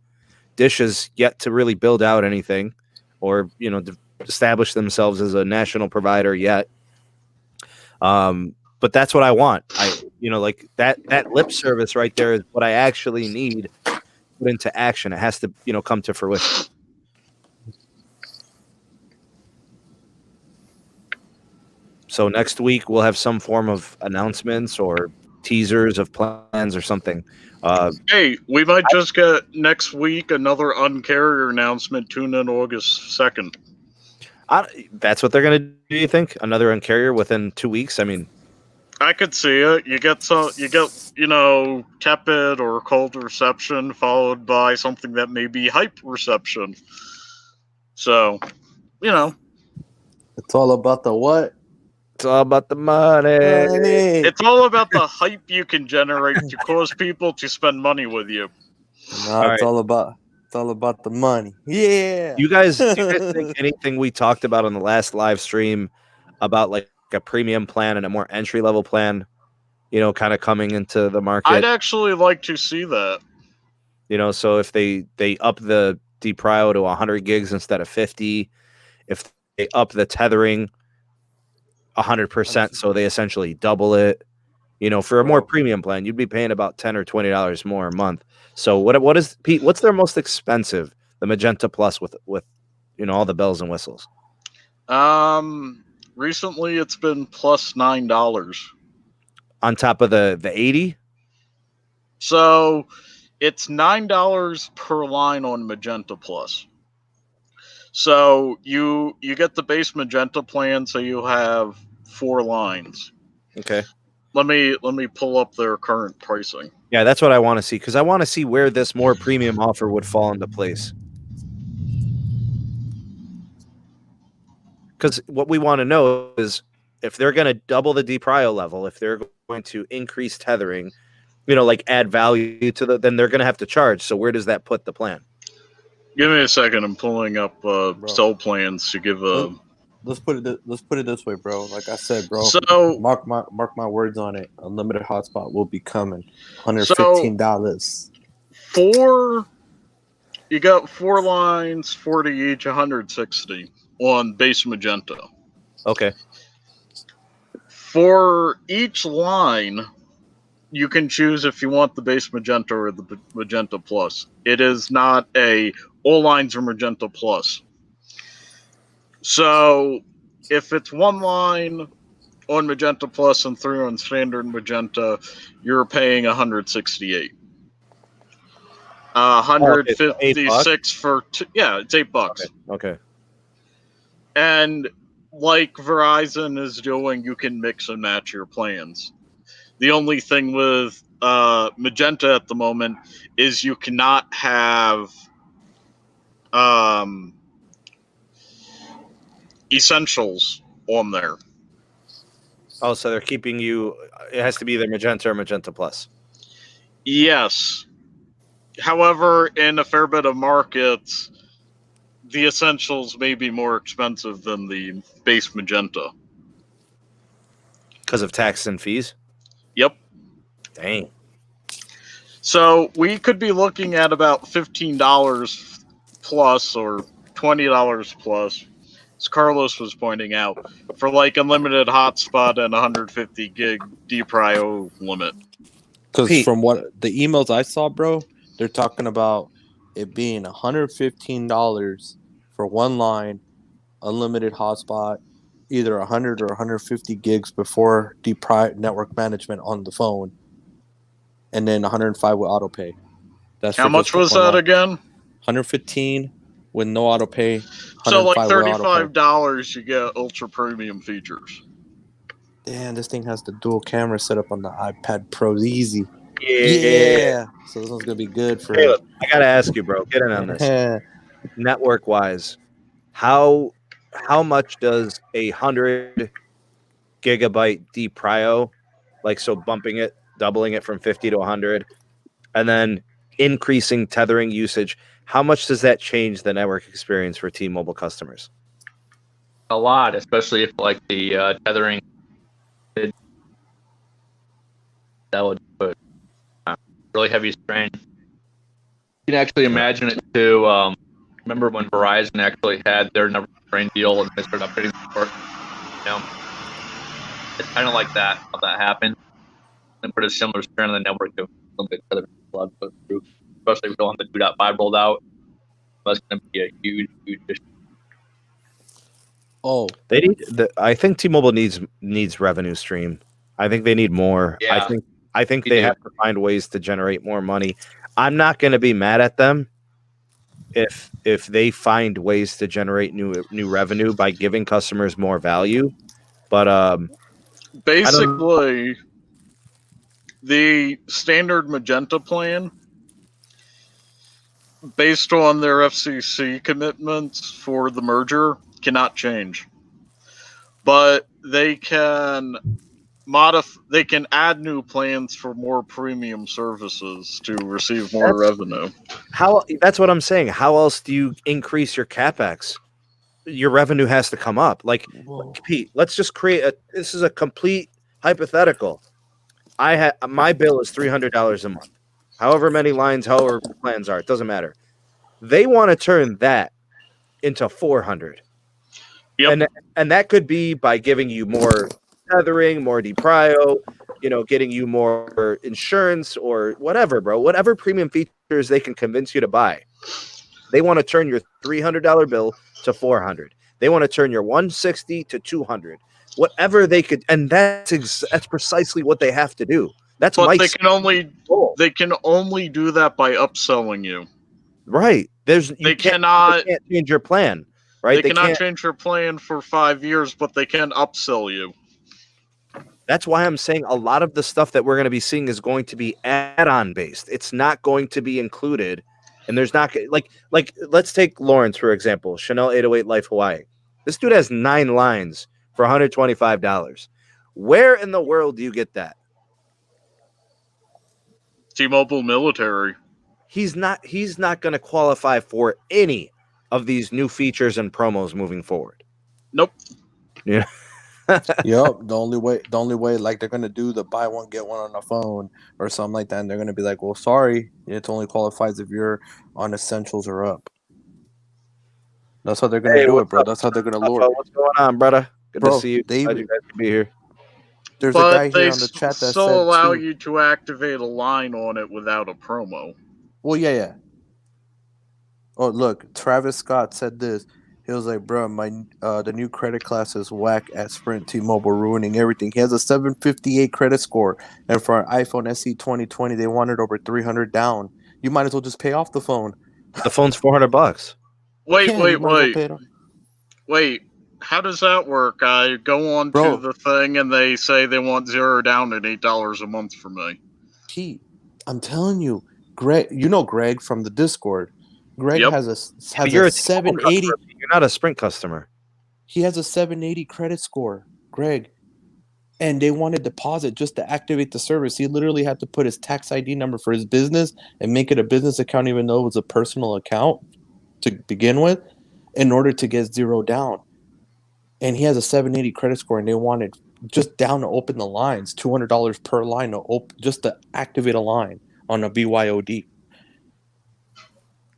Dish has yet to really build out anything or, establish themselves as a national provider yet. But that's what I want. Like that lip service right there is what I actually need to put into action. It has to, come to fruition. So next week we'll have some form of announcements or teasers of plans or something. We might just get next week another Uncarrier announcement. Tune in August 2nd. That's what they're going to do, you think? Another Uncarrier within 2 weeks? I mean, I could see it. You get tepid or cold reception followed by something that may be hype reception. So, It's all about the what? It's all about the money. It's all about the hype you can generate to cause people to spend money with you. No, it's all about the money. Yeah. You guys think anything we talked about on the last live stream about like a premium plan and a more entry level plan, kind of coming into the market? I'd actually like to see that. So if they up the deprio to 100 gigs instead of 50, if they up the tethering 100%, so they essentially double it. For a more premium plan, you'd be paying about $10 or $20 more a month. So what is Pete? What's their most expensive? The Magenta Plus with all the bells and whistles. Recently it's been plus $9 on top of the 80. So it's $9 per line on Magenta Plus. So you get the base Magenta plan, so you have 4 lines. Okay. Let me pull up their current pricing. Yeah, that's what I want to see, because I want to see where this more premium offer would fall into place. Because what we want to know is if they're going to double the deprio level, if they're going to increase tethering, like add value to then they're going to have to charge. So where does that put the plan? Give me a second. I'm pulling up cell plans to give a. Let's put it this way, bro. Like I said, bro. So mark my words on it. Unlimited hotspot will be coming. $115. You got 4 lines, 40 each, 160 on base magenta. Okay. For each line, you can choose if you want the base magenta or the magenta plus. It is not all lines are magenta plus. So if it's 1 line on magenta plus and 3 on standard magenta, you're paying 168. 156 for it's $8. Okay. And like Verizon is doing, you can mix and match your plans. The only thing with magenta at the moment is you cannot have essentials on there. Oh, so they're keeping you. It has to be either magenta or magenta plus. Yes. However, in a fair bit of markets, the essentials may be more expensive than the base magenta. Because of tax and fees? Yep. Dang. So we could be looking at about $15 plus or $20 plus, as Carlos was pointing out, for like unlimited hotspot and 150 gig DPRIO limit. Because from what the emails I saw, bro, they're talking about it being $115 for 1 line, unlimited hotspot, either 100 or 150 gigs before network management on the phone, and then 105 with autopay. That's how much was that again? 115 with no autopay. So like $35, you get ultra premium features. Damn, this thing has the dual camera set up on the iPad Pro. Easy. Yeah. So this one's gonna be good for. Caleb, I gotta ask you, bro. Get in on this. Network wise, how much does 100 gigabyte DPRIO, like so bumping it, doubling it from 50 to 100, and then increasing tethering usage? How much does that change the network experience for T-Mobile customers? A lot, especially if like the tethering. That would put really heavy strain. You can actually imagine it too. Remember when Verizon actually had their number strain deal and they started upgrading the network? It's kind of like that. How that happened, and put a similar strain on the network to a little bit further flood goes through. Especially if we don't have the 2.5 rolled out, that's going to be a huge issue. Oh, they need. I think T-Mobile needs revenue stream. I think they need more. Yeah. I think they have to find ways to generate more money. I'm not going to be mad at them if they find ways to generate new revenue by giving customers more value. But basically, the standard magenta plan, based on their FCC commitments for the merger, cannot change. But they can they can add new plans for more premium services to receive more revenue. That's what I'm saying. How else do you increase your capex? Your revenue has to come up. Like, Pete, let's just create this is a complete hypothetical. My bill is $300 a month. However many lines, however plans are, it doesn't matter. They want to turn that into 400. Yep. And that could be by giving you more tethering, more DPRIO, getting you more insurance or whatever, bro. Whatever premium features they can convince you to buy. They want to turn your $300 bill to $400. They want to turn your $160 to $200. Whatever they could, and that's precisely what they have to do. That's but they can only do that by upselling you. Right. They can't change your plan. Right. They cannot change your plan for 5 years, but they can upsell you. That's why I'm saying a lot of the stuff that we're going to be seeing is going to be add-on based. It's not going to be included. And there's not like let's take Lawrence, for example, Chanel 808 Life Hawaii. This dude has 9 lines for $125. Where in the world do you get that? T-Mobile military. He's not going to qualify for any of these new features and promos moving forward. Nope. Yeah. Yep. The only way, like they're gonna do the buy one get one on the phone or something like that, and they're gonna be like, "Well, sorry, it only qualifies if you're on essentials or up." That's how they're gonna do it, bro. That's how they're gonna lure. What's going on, brother? Good Bro, to see you. Glad you guys can be here. There's But a guy they here on the chat that still said allow too, you to activate a line on it without a promo. well, yeah. Oh, look, Travis Scott said this. He was like, "Bro, the new credit class is whack at Sprint T-Mobile, ruining everything." He has a 758 credit score, and for an iPhone SE 2020, they wanted over 300 down. You might as well just pay off the phone. The phone's $400. Wait. How does that work? I go on to the thing and they say they want $0 down and $8 a month from me. Pete, I'm telling you, Greg. You know Greg from the Discord. Greg has a 780. You're not a Sprint customer. He has a 780 credit score, Greg. And they wanted deposit just to activate the service. He literally had to put his tax ID number for his business and make it a business account, even though it was a personal account to begin with, in order to get $0 down. And he has a 780 credit score, and they wanted just down to open the lines, $200 per line just to activate a line on a BYOD.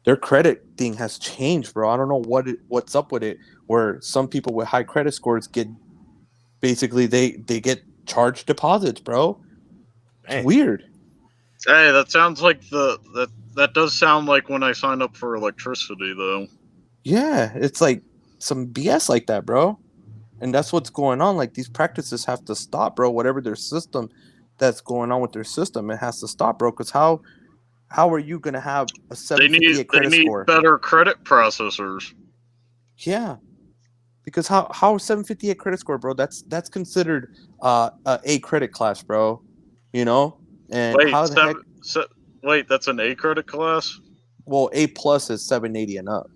Their credit thing has changed, bro. I don't know what's up with it, where some people with high credit scores get basically they get charged deposits, bro. It's weird. Hey, that sounds like that does sound like when I sign up for electricity, though. Yeah, it's like some BS like that, bro. And that's what's going on. Like, these practices have to stop, bro. Whatever their system that's going on with their system, it has to stop, bro. Because how are you going to have a 758 credit score? They need better credit processors. Yeah. Because how 758 credit score, bro? That's considered a credit class, bro. You know? And wait, that's an A credit class? Well, A plus is 780 and up.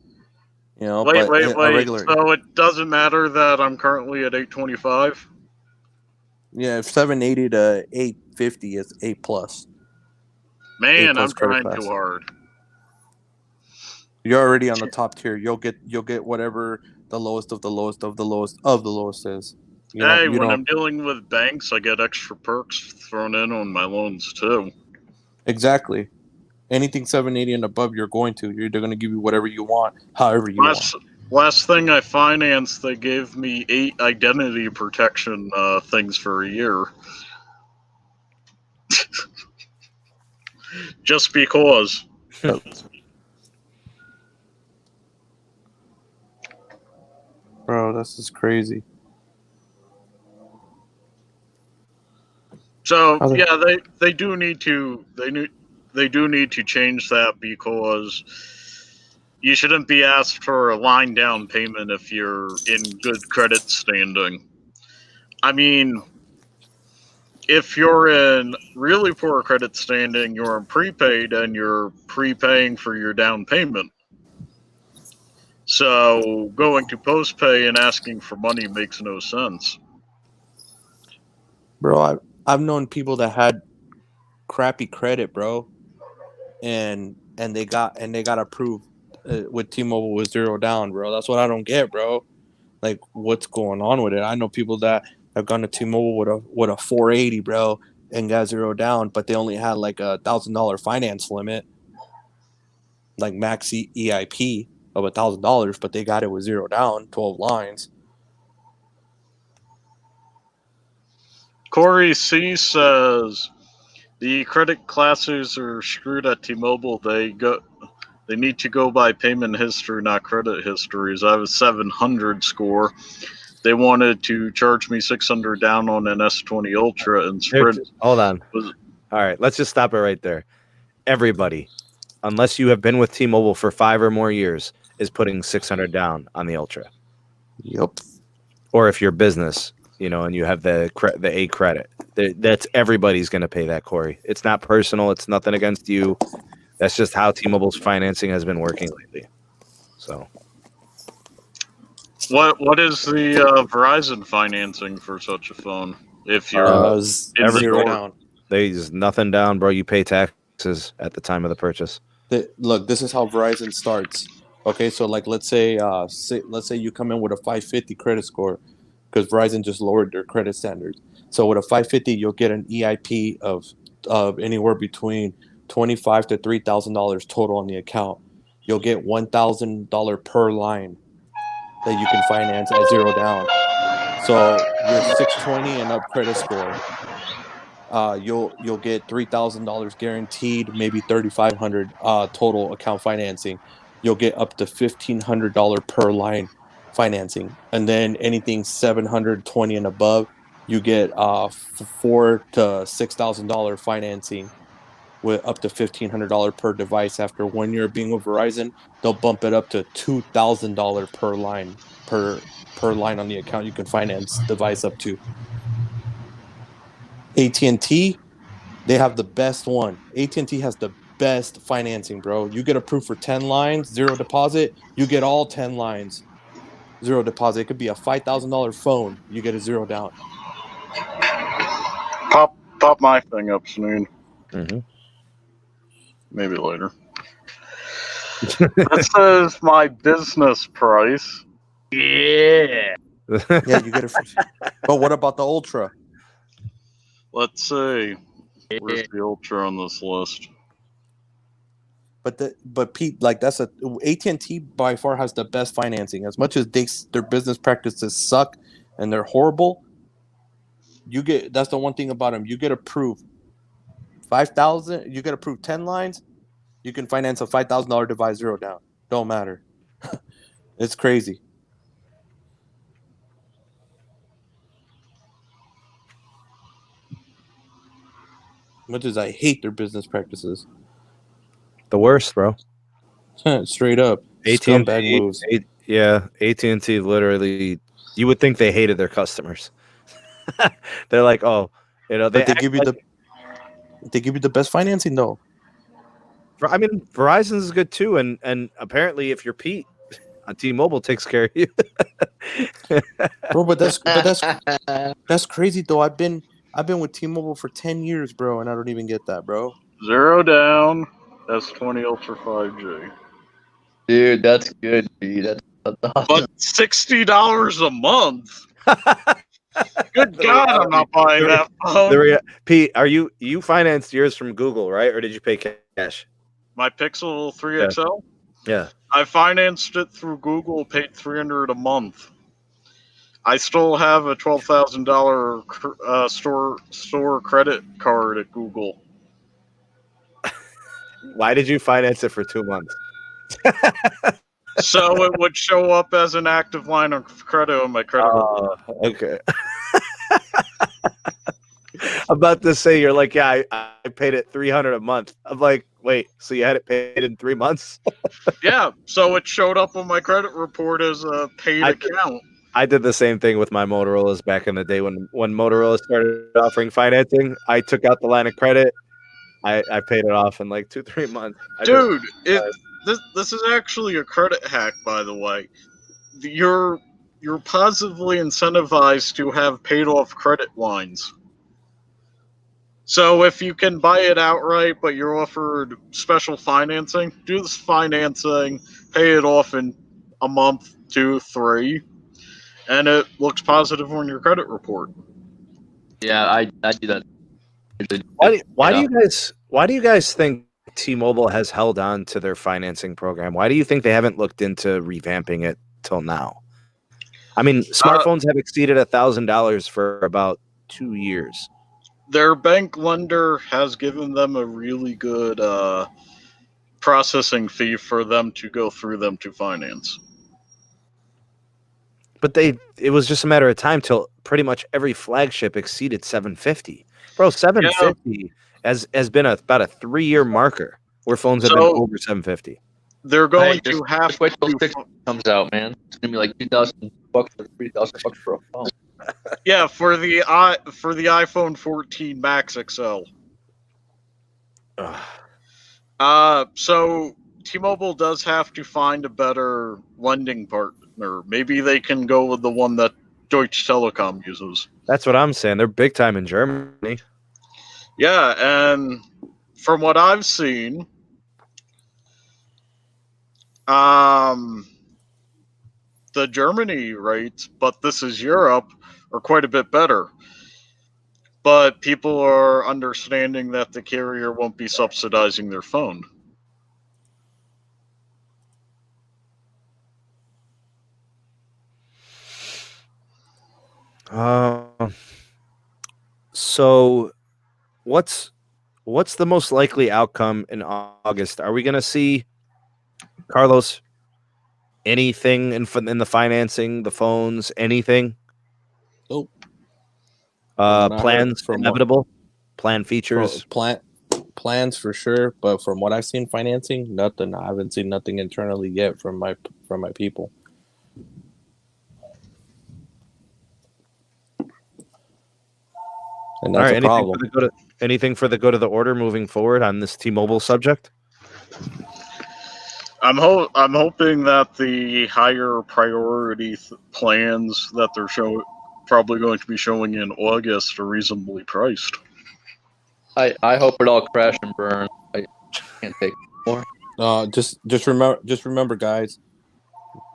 You know, wait. Regular... So it doesn't matter that I'm currently at 825? Yeah, if 780 to 850 is A plus. Man, I'm trying too hard. You're already on the top tier. You'll get whatever the lowest of the lowest of the lowest of the lowest is. When I'm dealing with banks, I get extra perks thrown in on my loans too. Exactly. Anything 780 and above, they're going to give you whatever you want, however you want. Last thing I financed, they gave me 8 identity protection things for a year. Just because. Bro, this is crazy. So yeah, they do need to change that, because you shouldn't be asked for a line down payment if you're in good credit standing. I mean, if you're in really poor credit standing, you're in prepaid and you're prepaying for your down payment. So going to postpay and asking for money makes no sense. Bro, I've known people that had crappy credit, bro, and they got approved with T-Mobile with $0 down, bro. That's what I don't get, bro. Like, what's going on with it? I know people that have gone to T-Mobile with a 480, bro, and got $0 down, but they only had like $1,000 finance limit, like max EIP of $1,000, but they got it with $0 down, 12 lines. Corey C says the credit classes are screwed at T-Mobile. They need to go by payment history, not credit histories. I have a 700 score. They wanted to charge me 600 down on an S20 Ultra, and Sprint. Hold on. All right, let's just stop it right there. Everybody, unless you have been with T-Mobile for 5 or more years, is putting 600 down on the Ultra. Yep. Or if you're business, and you have the A credit, that's everybody's going to pay that, Corey. It's not personal. It's nothing against you. That's just how T-Mobile's financing has been working lately. So, what is the Verizon financing for such a phone? If you're $0 down, there's nothing down, bro. You pay taxes at the time of the purchase. Look, this is how Verizon starts. Okay, so like let's say you come in with a 550 credit score, because Verizon just lowered their credit standards. So with a 550, you'll get an EIP of anywhere between $25 to $3,000 total on the account. You'll get $1,000 per line that you can finance at zero down. So your 620 and up credit score, you'll get $3,000 guaranteed, maybe $3,500 total account financing. You'll get up to $1,500 per line financing, and then anything 720 and above, you get $4,000 to $6,000 financing with up to $1,500 per device. After 1 year of being with Verizon, they'll bump it up to $2,000 per line per line on the account you can finance device up to. AT&T, they have the best one. AT&T has the best financing, bro. You get approved for 10 lines, zero deposit. You get all 10 lines, zero deposit. It could be a $5,000 phone. You get a zero down. Pop my thing up, Snoon. Mm-hmm. Maybe later. This is my business price. Yeah. Yeah, you get it for. But what about the Ultra? Let's see. Where's the Ultra on this list? But Pete, like that's AT&T by far has the best financing. As much as their business practices suck and they're horrible, that's the one thing about them. You get approved 5,000. You get approved 10 lines. You can finance a $5,000 device zero down. Don't matter. It's crazy. Much as I hate their business practices. The worst, bro. Straight up. Scumbag moves. AT&T literally, you would think they hated their customers. They're like, oh, they give you the best financing though. I mean, Verizon's is good too, and apparently, if you're Pete, T-Mobile takes care of you. Bro, but that's crazy though. I've been with T-Mobile for 10 years, bro, and I don't even get that, bro. Zero down. S20 Ultra 5G. Dude, that's good, dude. That's awesome. But $60 a month. Good God, I'm not buying that phone. Pete, you financed yours from Google, right? Or did you pay cash? My Pixel 3 XL? Yeah. I financed it through Google, paid $300 a month. I still have a $12,000 store credit card at Google. Why did you finance it for 2 months? So it would show up as an active line of credit on my credit report. Okay. I'm about to say, you're like, yeah, I paid it $300 a month. I'm like, wait, so you had it paid in 3 months? Yeah, so it showed up on my credit report as a paid account. I did the same thing with my Motorola's back in the day when Motorola started offering financing. I took out the line of credit. I paid it off in like 2-3 months. Dude, this is actually a credit hack, by the way. You're positively incentivized to have paid off credit lines. So if you can buy it outright, but you're offered special financing, do this financing, pay it off in a month, 2, 3, and it looks positive on your credit report. Yeah, I do that. Why do you guys think T-Mobile has held on to their financing program? Why do you think they haven't looked into revamping it till now? I mean, smartphones have exceeded $1,000 for about 2 years. Their bank lender has given them a really good processing fee for them to go through them to finance. But it was just a matter of time till pretty much every flagship exceeded 750. Bro, 750 has been about a 3-year marker where phones have been over 750. They're going to have just wait till 6 comes out, man. It's gonna be like $2,000 or $3,000 for a phone. Yeah, for the iPhone 14 Max XL. So T-Mobile does have to find a better lending partner. Maybe they can go with the one that Deutsche Telekom uses. That's what I'm saying. They're big time in Germany. Yeah, and from what I've seen, the Germany rates, but this is Europe, are quite a bit better. But people are understanding that the carrier won't be subsidizing their phone. So what's the most likely outcome in August? Are we going to see, Carlos, anything in the financing, the phones, anything? Nope. From what I heard, Plans inevitable? Plan features? Plans for sure, but from what I've seen, financing, nothing. I haven't seen nothing internally yet from my people. And that's a problem. Anything for the go to the order moving forward on this T-Mobile subject? I'm hoping that the higher priority plans that they're probably going to be showing in August are reasonably priced. I hope it all crash and burn. I can't take more. Just remember, guys.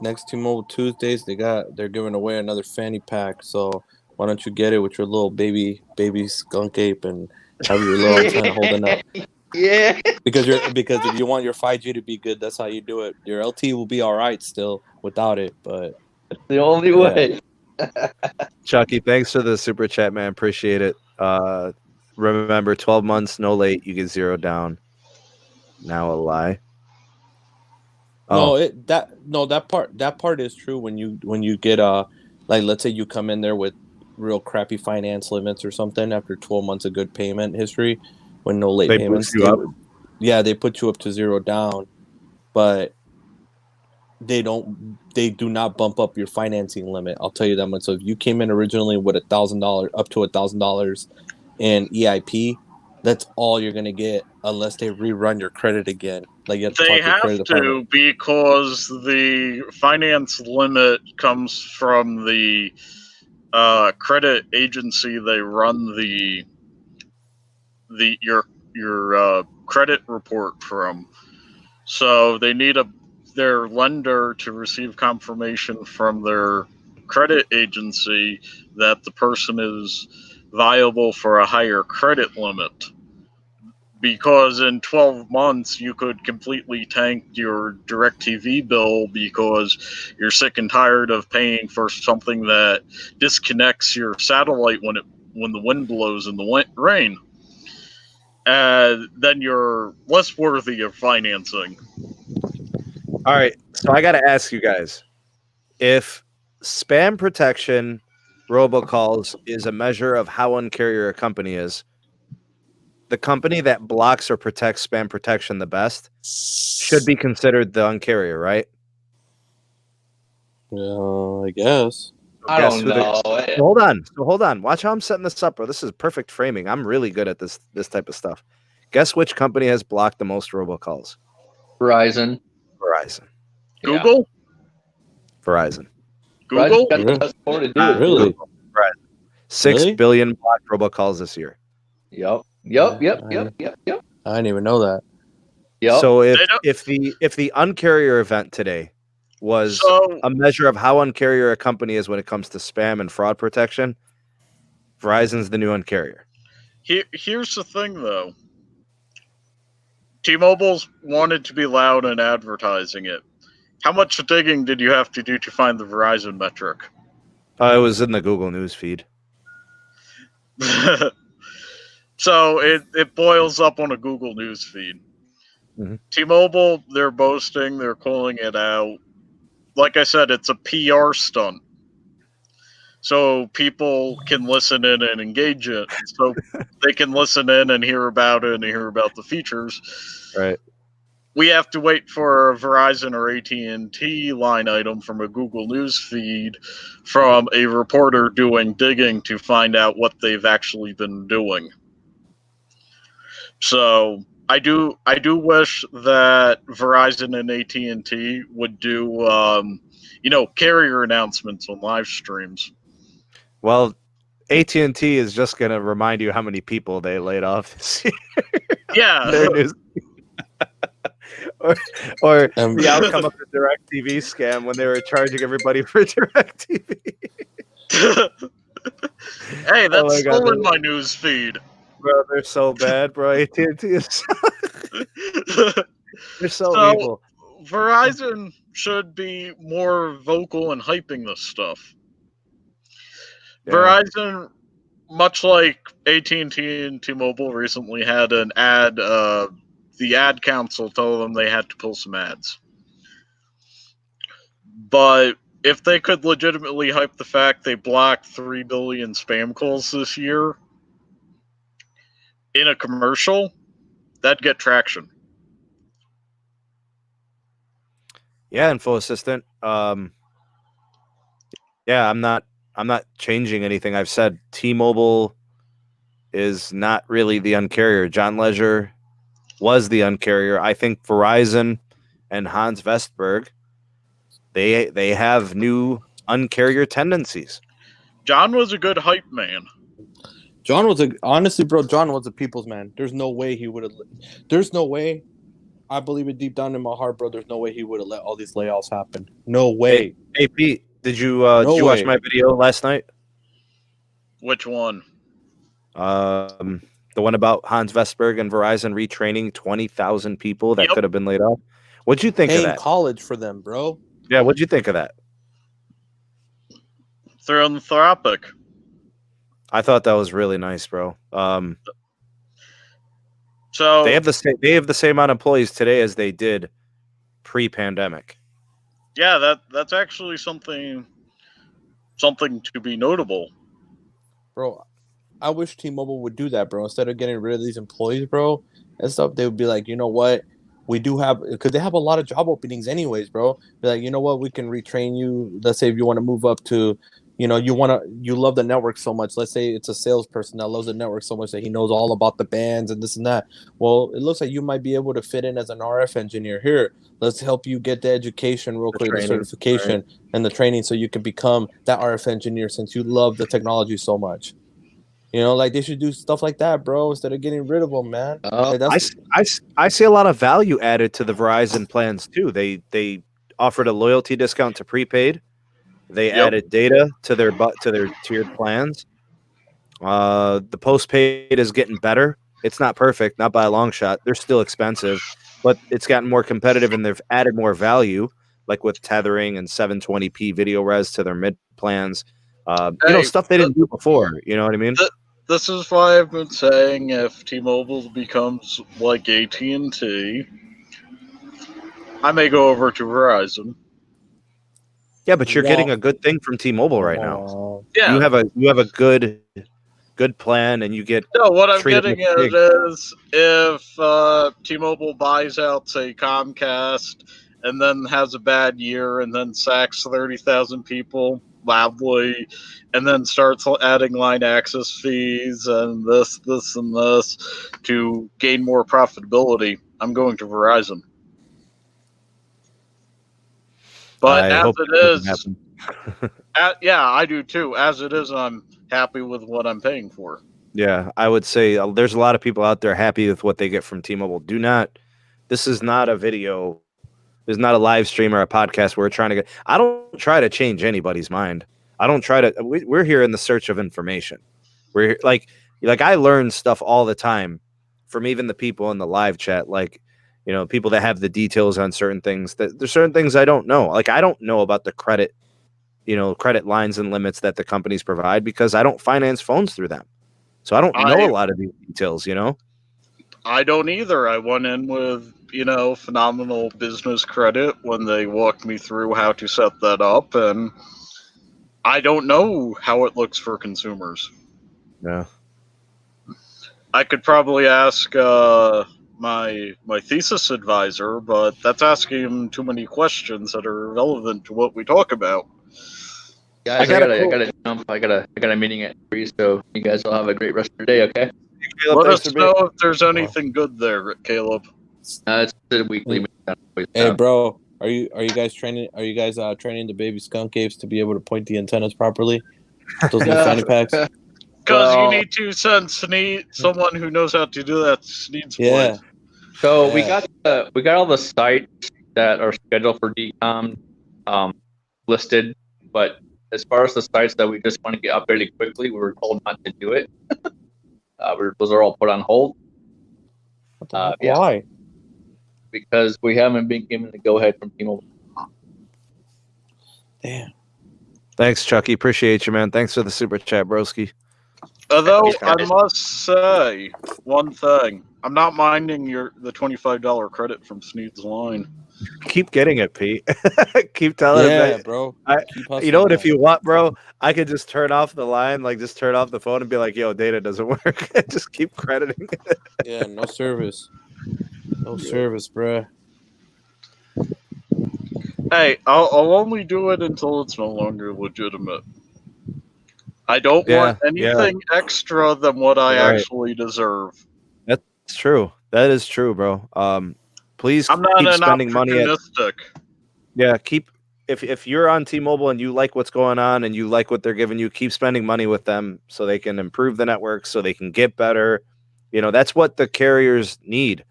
Next T-Mobile Tuesdays, they're giving away another fanny pack. So why don't you get it with your little baby skunk ape and have your little antenna holding up? Yeah. Because if you want your 5G to be good, that's how you do it. Your LT will be all right still without it, but The only way. Chucky, thanks for the super chat, man. Appreciate it. Remember, 12 months, no late. You get 0 down. Now a lie. No, that part is true when you get like, let's say you come in there with real crappy finance limits or something after 12 months of good payment history, when no late payments, they put you up to 0 down, but they do not bump up your financing limit. I'll tell you that much. So if you came in originally with $1,000 up to $1,000 in EIP, that's all you're gonna get unless they rerun your credit again. Like, you have to They talk to your have credit department. because the finance limit comes from the credit agency they run your credit report from. So they need their lender to receive confirmation from their credit agency that the person is viable for a higher credit limit. Because in 12 months, you could completely tank your DirecTV bill because you're sick and tired of paying for something that disconnects your satellite when the wind blows in the rain. Then you're less worthy of financing. All right, so I got to ask you guys, if spam protection robocalls is a measure of how uncarrier a company is, the company that blocks or protects spam protection the best should be considered the uncarrier, right? I guess. I don't know. Hold on. Watch how I'm setting this up, bro. This is perfect framing. I'm really good at this type of stuff. Guess which company has blocked the most robocalls? Verizon. Google? Verizon. Google? Got the best more to do. Really? Right. 6 Really? billion blocked robocalls this year. Yep. I didn't even know that. Yep. So if the uncarrier event today was a measure of how uncarrier a company is when it comes to spam and fraud protection, Verizon's the new uncarrier. Here's the thing, though. T-Mobile's wanted to be loud in advertising it. How much digging did you have to do to find the Verizon metric? It was in the Google News feed. So it boils up on a Google News feed. Mm-hmm. T-Mobile, they're boasting, they're calling it out. Like I said, it's a PR stunt. So people can listen in and engage it. So they can listen in and hear about it and hear about the features. Right. We have to wait for a Verizon or AT&T line item from a Google News feed from a reporter doing digging to find out what they've actually been doing. So I do wish that Verizon and AT&T would do carrier announcements on live streams. Well, AT&T is just going to remind you how many people they laid off this year. Yeah. Their news. or Um, the outcome of the DirecTV scam when they were charging everybody for DirecTV. Hey, that's my God, still in my news feed. Bro, they're so bad, bro. AT&T is they're so So- evil. Verizon should be more vocal in hyping this stuff. Yeah. Verizon, much like AT&T and T-Mobile, recently had an ad. The ad council told them they had to pull some ads. But if they could legitimately hype the fact they blocked 3 billion spam calls this year in a commercial, that'd get traction. Yeah, Info Assistant. Yeah, I'm not changing anything I've said. T-Mobile is not really the Uncarrier. John Leisure was the Uncarrier. I think Verizon and Hans Vestberg, they have new Uncarrier tendencies. John was a good hype man. John was honestly, bro. John was a people's man. There's no way he would have. There's no way. I believe it deep down in my heart, bro. There's no way he would have let all these layoffs happen. No way. Hey Pete, did you watch my video last night? Which one? The one about Hans Vestberg and Verizon retraining 20,000 people that Yep. could have been laid off. What'd you think of Paying that? college for them, bro. Yeah, what'd you think of that? Philanthropic. I thought that was really nice, bro. So They have the same amount of employees today as they did pre-pandemic. yeah, that's actually something to be notable. Bro, I wish T-Mobile would do that, bro. Instead of getting rid of these employees, bro, and stuff, they would be like, you know what? We do have, because they have a lot of job openings anyways, bro. Be like, you know what? We can retrain you. Let's say if you want to move up to, you love the network so much. Let's say it's a salesperson that loves the network so much that he knows all about the bands and this and that. Well, it looks like you might be able to fit in as an RF engineer here. Let's help you get the education real quick, the certification and the training so you can become that RF engineer since you love the technology so much. You know, like they should do stuff like that, bro, instead of getting rid of them, man. Like, I see a lot of value added to the Verizon plans too. They offered a loyalty discount to prepaid. They added data to their tiered plans. The postpaid is getting better. It's not perfect, not by a long shot. They're still expensive, but it's gotten more competitive and they've added more value, like with tethering and 720p video res to their mid plans. Stuff they didn't do before. You know what I mean? This is why I've been saying if T-Mobile becomes like AT&T, I may go over to Verizon. Yeah, but you're getting a good thing from T-Mobile right now. Yeah. You have a good plan, and you get. No, what I'm treated getting like at a pig. is if T-Mobile buys out, say, Comcast, and then has a bad year, and then sacks 30,000 people loudly, and then starts adding line access fees and this, and this to gain more profitability, I'm going to Verizon. But I as hope it doesn't is, happen. yeah, I do too. As it is, I'm happy with what I'm paying for. Yeah, I would say there's a lot of people out there happy with what they get from T-Mobile. This is not a video. There's not a live stream or a podcast where we're trying to get. I don't try to change anybody's mind. I don't try to. We're here in the search of information. We're like I learn stuff all the time from even the people in the live chat. Like, people that have the details on certain things. There's certain things I don't know. Like, I don't know about the credit lines and limits that the companies provide because I don't finance phones through them. So I don't know a lot of these details, I don't either. I went in with, phenomenal business credit when they walked me through how to set that up, and I don't know how it looks for consumers. Yeah. I could probably ask my thesis advisor, but that's asking him too many questions that are relevant to what we talk about. Guys, I gotta jump. I got a meeting at 3, so you guys will have a great rest of your day, okay? Let us know if there's anything good there, Caleb. It's a weekly meeting. Hey, bro, are you guys training? Are you guys training the baby skunk apes to be able to point the antennas properly? Those new fanny packs. Because you Well- need to send someone who knows how to do that. Sneed's Yeah. voice. So Yeah. we got all the sites that are scheduled for decom listed, but as far as the sites that we just want to get updated quickly, we were told not to do it. Those are all put on hold. What the heck? Yeah. Why? Because we haven't been given the go ahead from T-Mobile. Damn. Thanks, Chucky. Appreciate you, man. Thanks for the super chat, broski. Although I must say one thing, I'm not minding the $25 credit from Sneed's line. Keep getting it, Pete. Keep telling him Yeah, that. bro. Keep You know what? hustling If you want, bro, I could just turn off the line, like just turn off the phone and be like, "Yo, data doesn't work." Just keep crediting. Yeah, no service. No service, bro. Hey, I'll only do it until it's no longer legitimate. I don't want anything extra than what I actually deserve. That's true. That is true, bro. Please I'm not keep an spending money at. opportunistic. Yeah, keep if you're on T-Mobile and you like what's going on and you like what they're giving you, keep spending money with them so they can improve the network, so they can get better. You know, that's what the carriers need.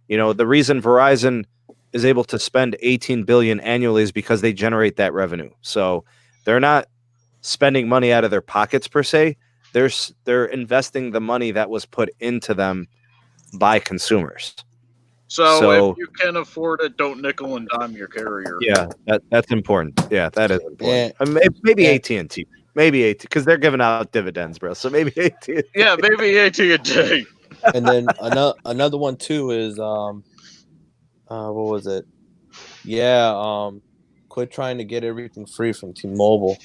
You know, the reason Verizon is able to spend 18 billion annually is because they generate that revenue. So they're not spending money out of their pockets per se. They're investing the money that was put into them by consumers. So if you can afford it, don't nickel and dime your carrier. Yeah, that's important. Yeah, that is important. Yeah. Maybe Yeah. AT&T. Maybe AT because they're giving out dividends, bro. So maybe AT&T. Yeah, maybe AT&T. And then another one too is what was it? Yeah, quit trying to get everything free from T-Mobile.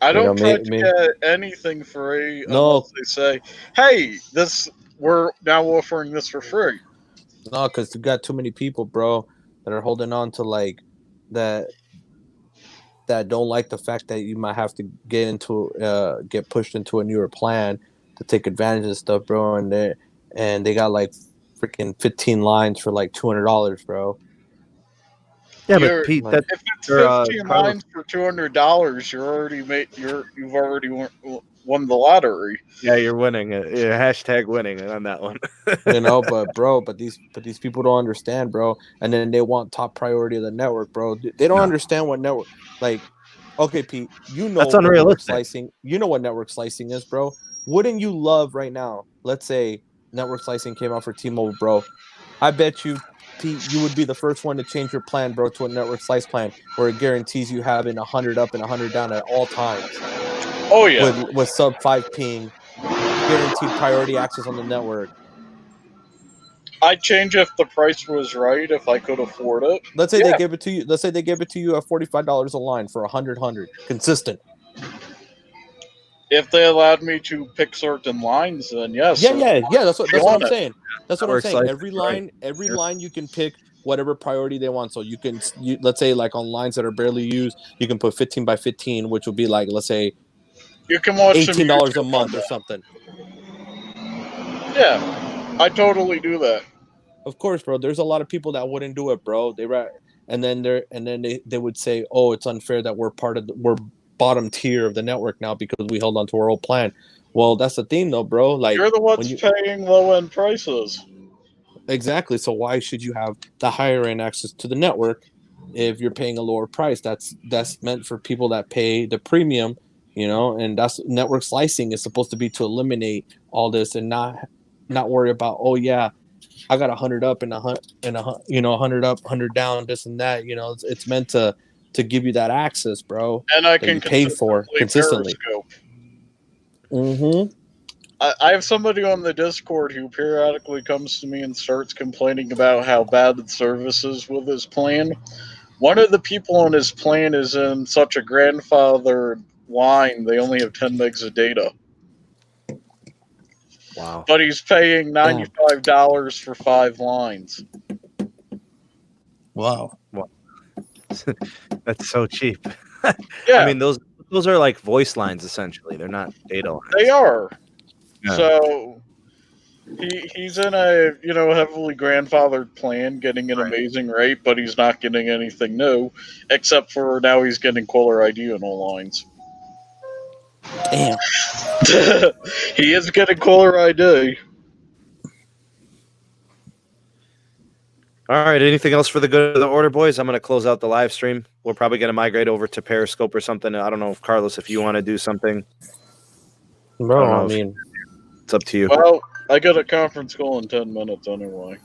I don't try to maybe- get anything free No. unless they say, "Hey, we're now offering this for free." No, because you got too many people, bro, that are holding on to like that don't like the fact that you might have to get pushed into a newer plan to take advantage of stuff, bro. And they got like freaking 15 lines for like $200, bro. Yeah, You're- but Pete, like- that If it's They're, 15 lines for $200, you've already won the lottery. yeah, you're winning. Yeah, hashtag winning on that one. You know, but these people don't understand, bro. And then they want top priority of the network, bro. They don't understand what network like. Okay, Pete, you know That's what network unrealistic. slicing. You know what network slicing is, bro. Wouldn't you love right now? Let's say network slicing came out for T-Mobile, bro. I bet you, Pete, you would be the first one to change your plan, bro, to a network slice plan where it guarantees you having 100 up and 100 down at all times. Oh yeah. With sub 5 ping, guaranteed priority access on the network. I'd change if the price was right, if I could afford it. Let's say they give it to you. Let's say they give it to you at $45 a line for 100 consistent. If they allowed me to pick certain lines, then yes. Yeah. That's what I'm it. saying. That's what I'm Network saying. slicing, Every right. line you can pick whatever priority they want. So you can, let's say like on lines that are barely used, you can put 15 by 15, which would be like, let's say You can watch some $18 a YouTube month on or that. something. Yeah, I totally do that. Of course, bro. There's a lot of people that wouldn't do it, bro. And then they would say, "Oh, it's unfair that we're bottom tier of the network now because we held on to our old plan." Well, that's the thing, though, bro. Like You're the ones paying low end prices. Exactly. So why should you have the higher end access to the network if you're paying a lower price? That's meant for people that pay the premium, you know. And that's network slicing is supposed to be to eliminate all this and not worry about, oh yeah, I got 100 up and 100 up, 100 down, this and that. You know, it's meant to give you that access, bro. And I that can you paid for consistently. Periscope. Mm-hmm. I have somebody on the Discord who periodically comes to me and starts complaining about how bad the service is with his plan. One of the people on his plan is in such a grandfathered line, they only have 10 megs of data. Wow. But he's paying $95 for 5 lines. Wow. That's so cheap. Yeah, I mean, those are like voice lines essentially. They're not data lines. they are. Yeah. So he's in a heavily grandfathered plan, getting an amazing rate, but he's not getting anything new, except for now he's getting caller ID on all lines. Damn. He is getting caller ID. All right. Anything else for the good of the order, boys? I'm going to close out the live stream. We're probably going to migrate over to Periscope or something. I don't know if Carlos, if you want to do something, Bro, know I if- mean, it's up to you. Well, I got a conference call in 10 minutes anyway.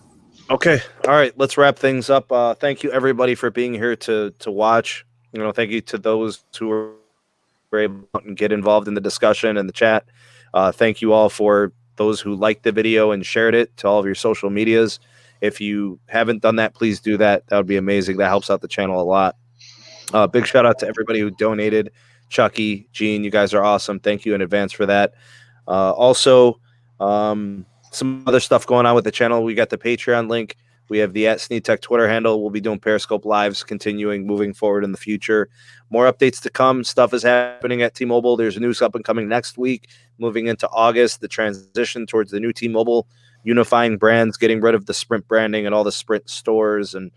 Okay. All right. Let's wrap things up. Thank you everybody for being here to watch. Thank you to those who were able to get involved in the discussion and the chat. Thank you all for those who liked the video and shared it to all of your social medias. If you haven't done that, please do that. That would be amazing. That helps out the channel a lot. Big shout out to everybody who donated. Chucky, Gene, you guys are awesome. Thank you in advance for that. Also, some other stuff going on with the channel. We got the Patreon link. We have the @SneedTech Twitter handle. We'll be doing Periscope lives continuing moving forward in the future. More updates to come. Stuff is happening at T-Mobile. There's news up and coming next week. Moving into August, the transition towards the new T-Mobile, unifying brands, getting rid of the Sprint branding and all the Sprint stores and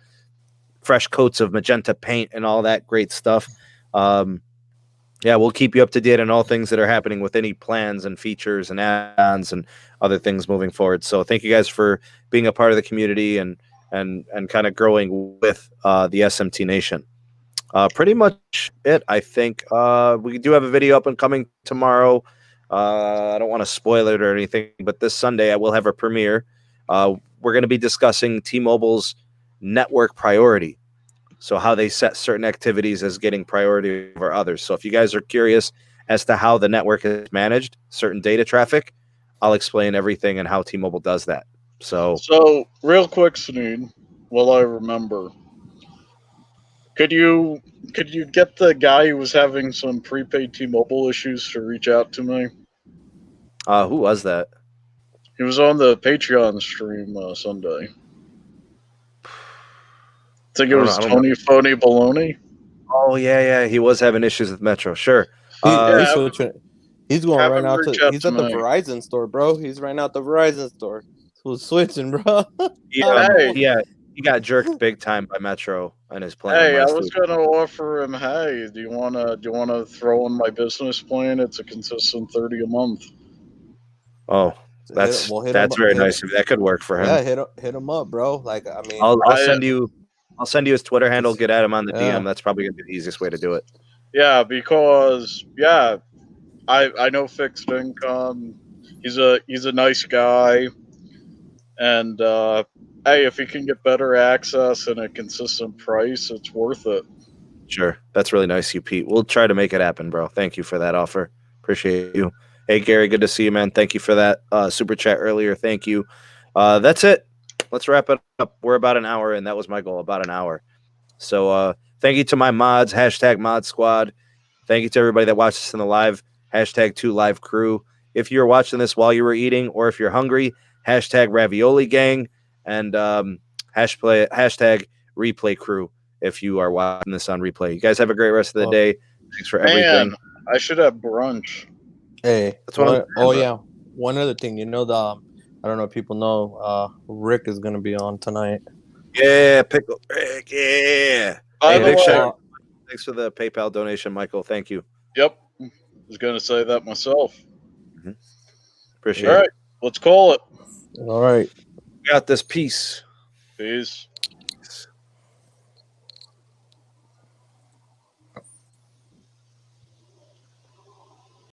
fresh coats of magenta paint and all that great stuff. Yeah, we'll keep you up to date on all things that are happening with any plans and features and add-ons and other things moving forward. So thank you guys for being a part of the community and kind of growing with the SMT Nation. Pretty much it, I think. We do have a video up and coming tomorrow. I don't want to spoil it or anything, but this Sunday I will have a premiere. We're going to be discussing T-Mobile's network priority. So how they set certain activities as getting priority over others. So if you guys are curious as to how the network is managed, certain data traffic, I'll explain everything and how T-Mobile does that. So real quick, Sneed, while I remember, could you get the guy who was having some prepaid T-Mobile issues to reach out to me? who was that? He was on the Patreon stream Sunday. I think it was I don't Tony Phony Baloney. Oh yeah, he was having issues with Metro. Sure. He's going have right him now. reach out He's to at the me. Verizon store, bro. He's right now at the Verizon store. Who's switching, bro? Hey. He got jerked big time by Metro and his plan. Hey, I last was week. gonna offer him. Hey, do you wanna throw in my business plan? It's a consistent 30 a month. Oh, that's very nice. That could work for him. Yeah, hit him up, bro. Like, I mean, I'll send you his Twitter handle. Get at him on the Yeah. DM. That's probably gonna be the easiest way to do it. Yeah, because I know fixed income. He's a nice guy, and hey, if he can get better access and a consistent price, it's worth it. Sure, that's really nice, you Pete. We'll try to make it happen, bro. Thank you for that offer. Appreciate you. Hey Gary, good to see you, man. Thank you for that super chat earlier. Thank you. That's it. Let's wrap it up. We're about an hour in. That was my goal, about an hour. So thank you to my mods, #mod squad. Thank you to everybody that watched us in the live, #2live crew. If you're watching this while you were eating or if you're hungry, #ravioli gang and hashtag replay crew if you are watching this on replay. You guys have a great rest of the day. Thanks for everything. Man, I should have brunch. Hey, That's what yeah. One other thing, I don't know if people know, Rick is gonna be on tonight. Yeah, Pickle Rick. Yeah. By Hey, the big way, shout. Thanks for the PayPal donation, Michael. Thank you. Yep, I was gonna say that myself. Appreciate All it. right, let's call it. All right. Got this. Peace. Peace.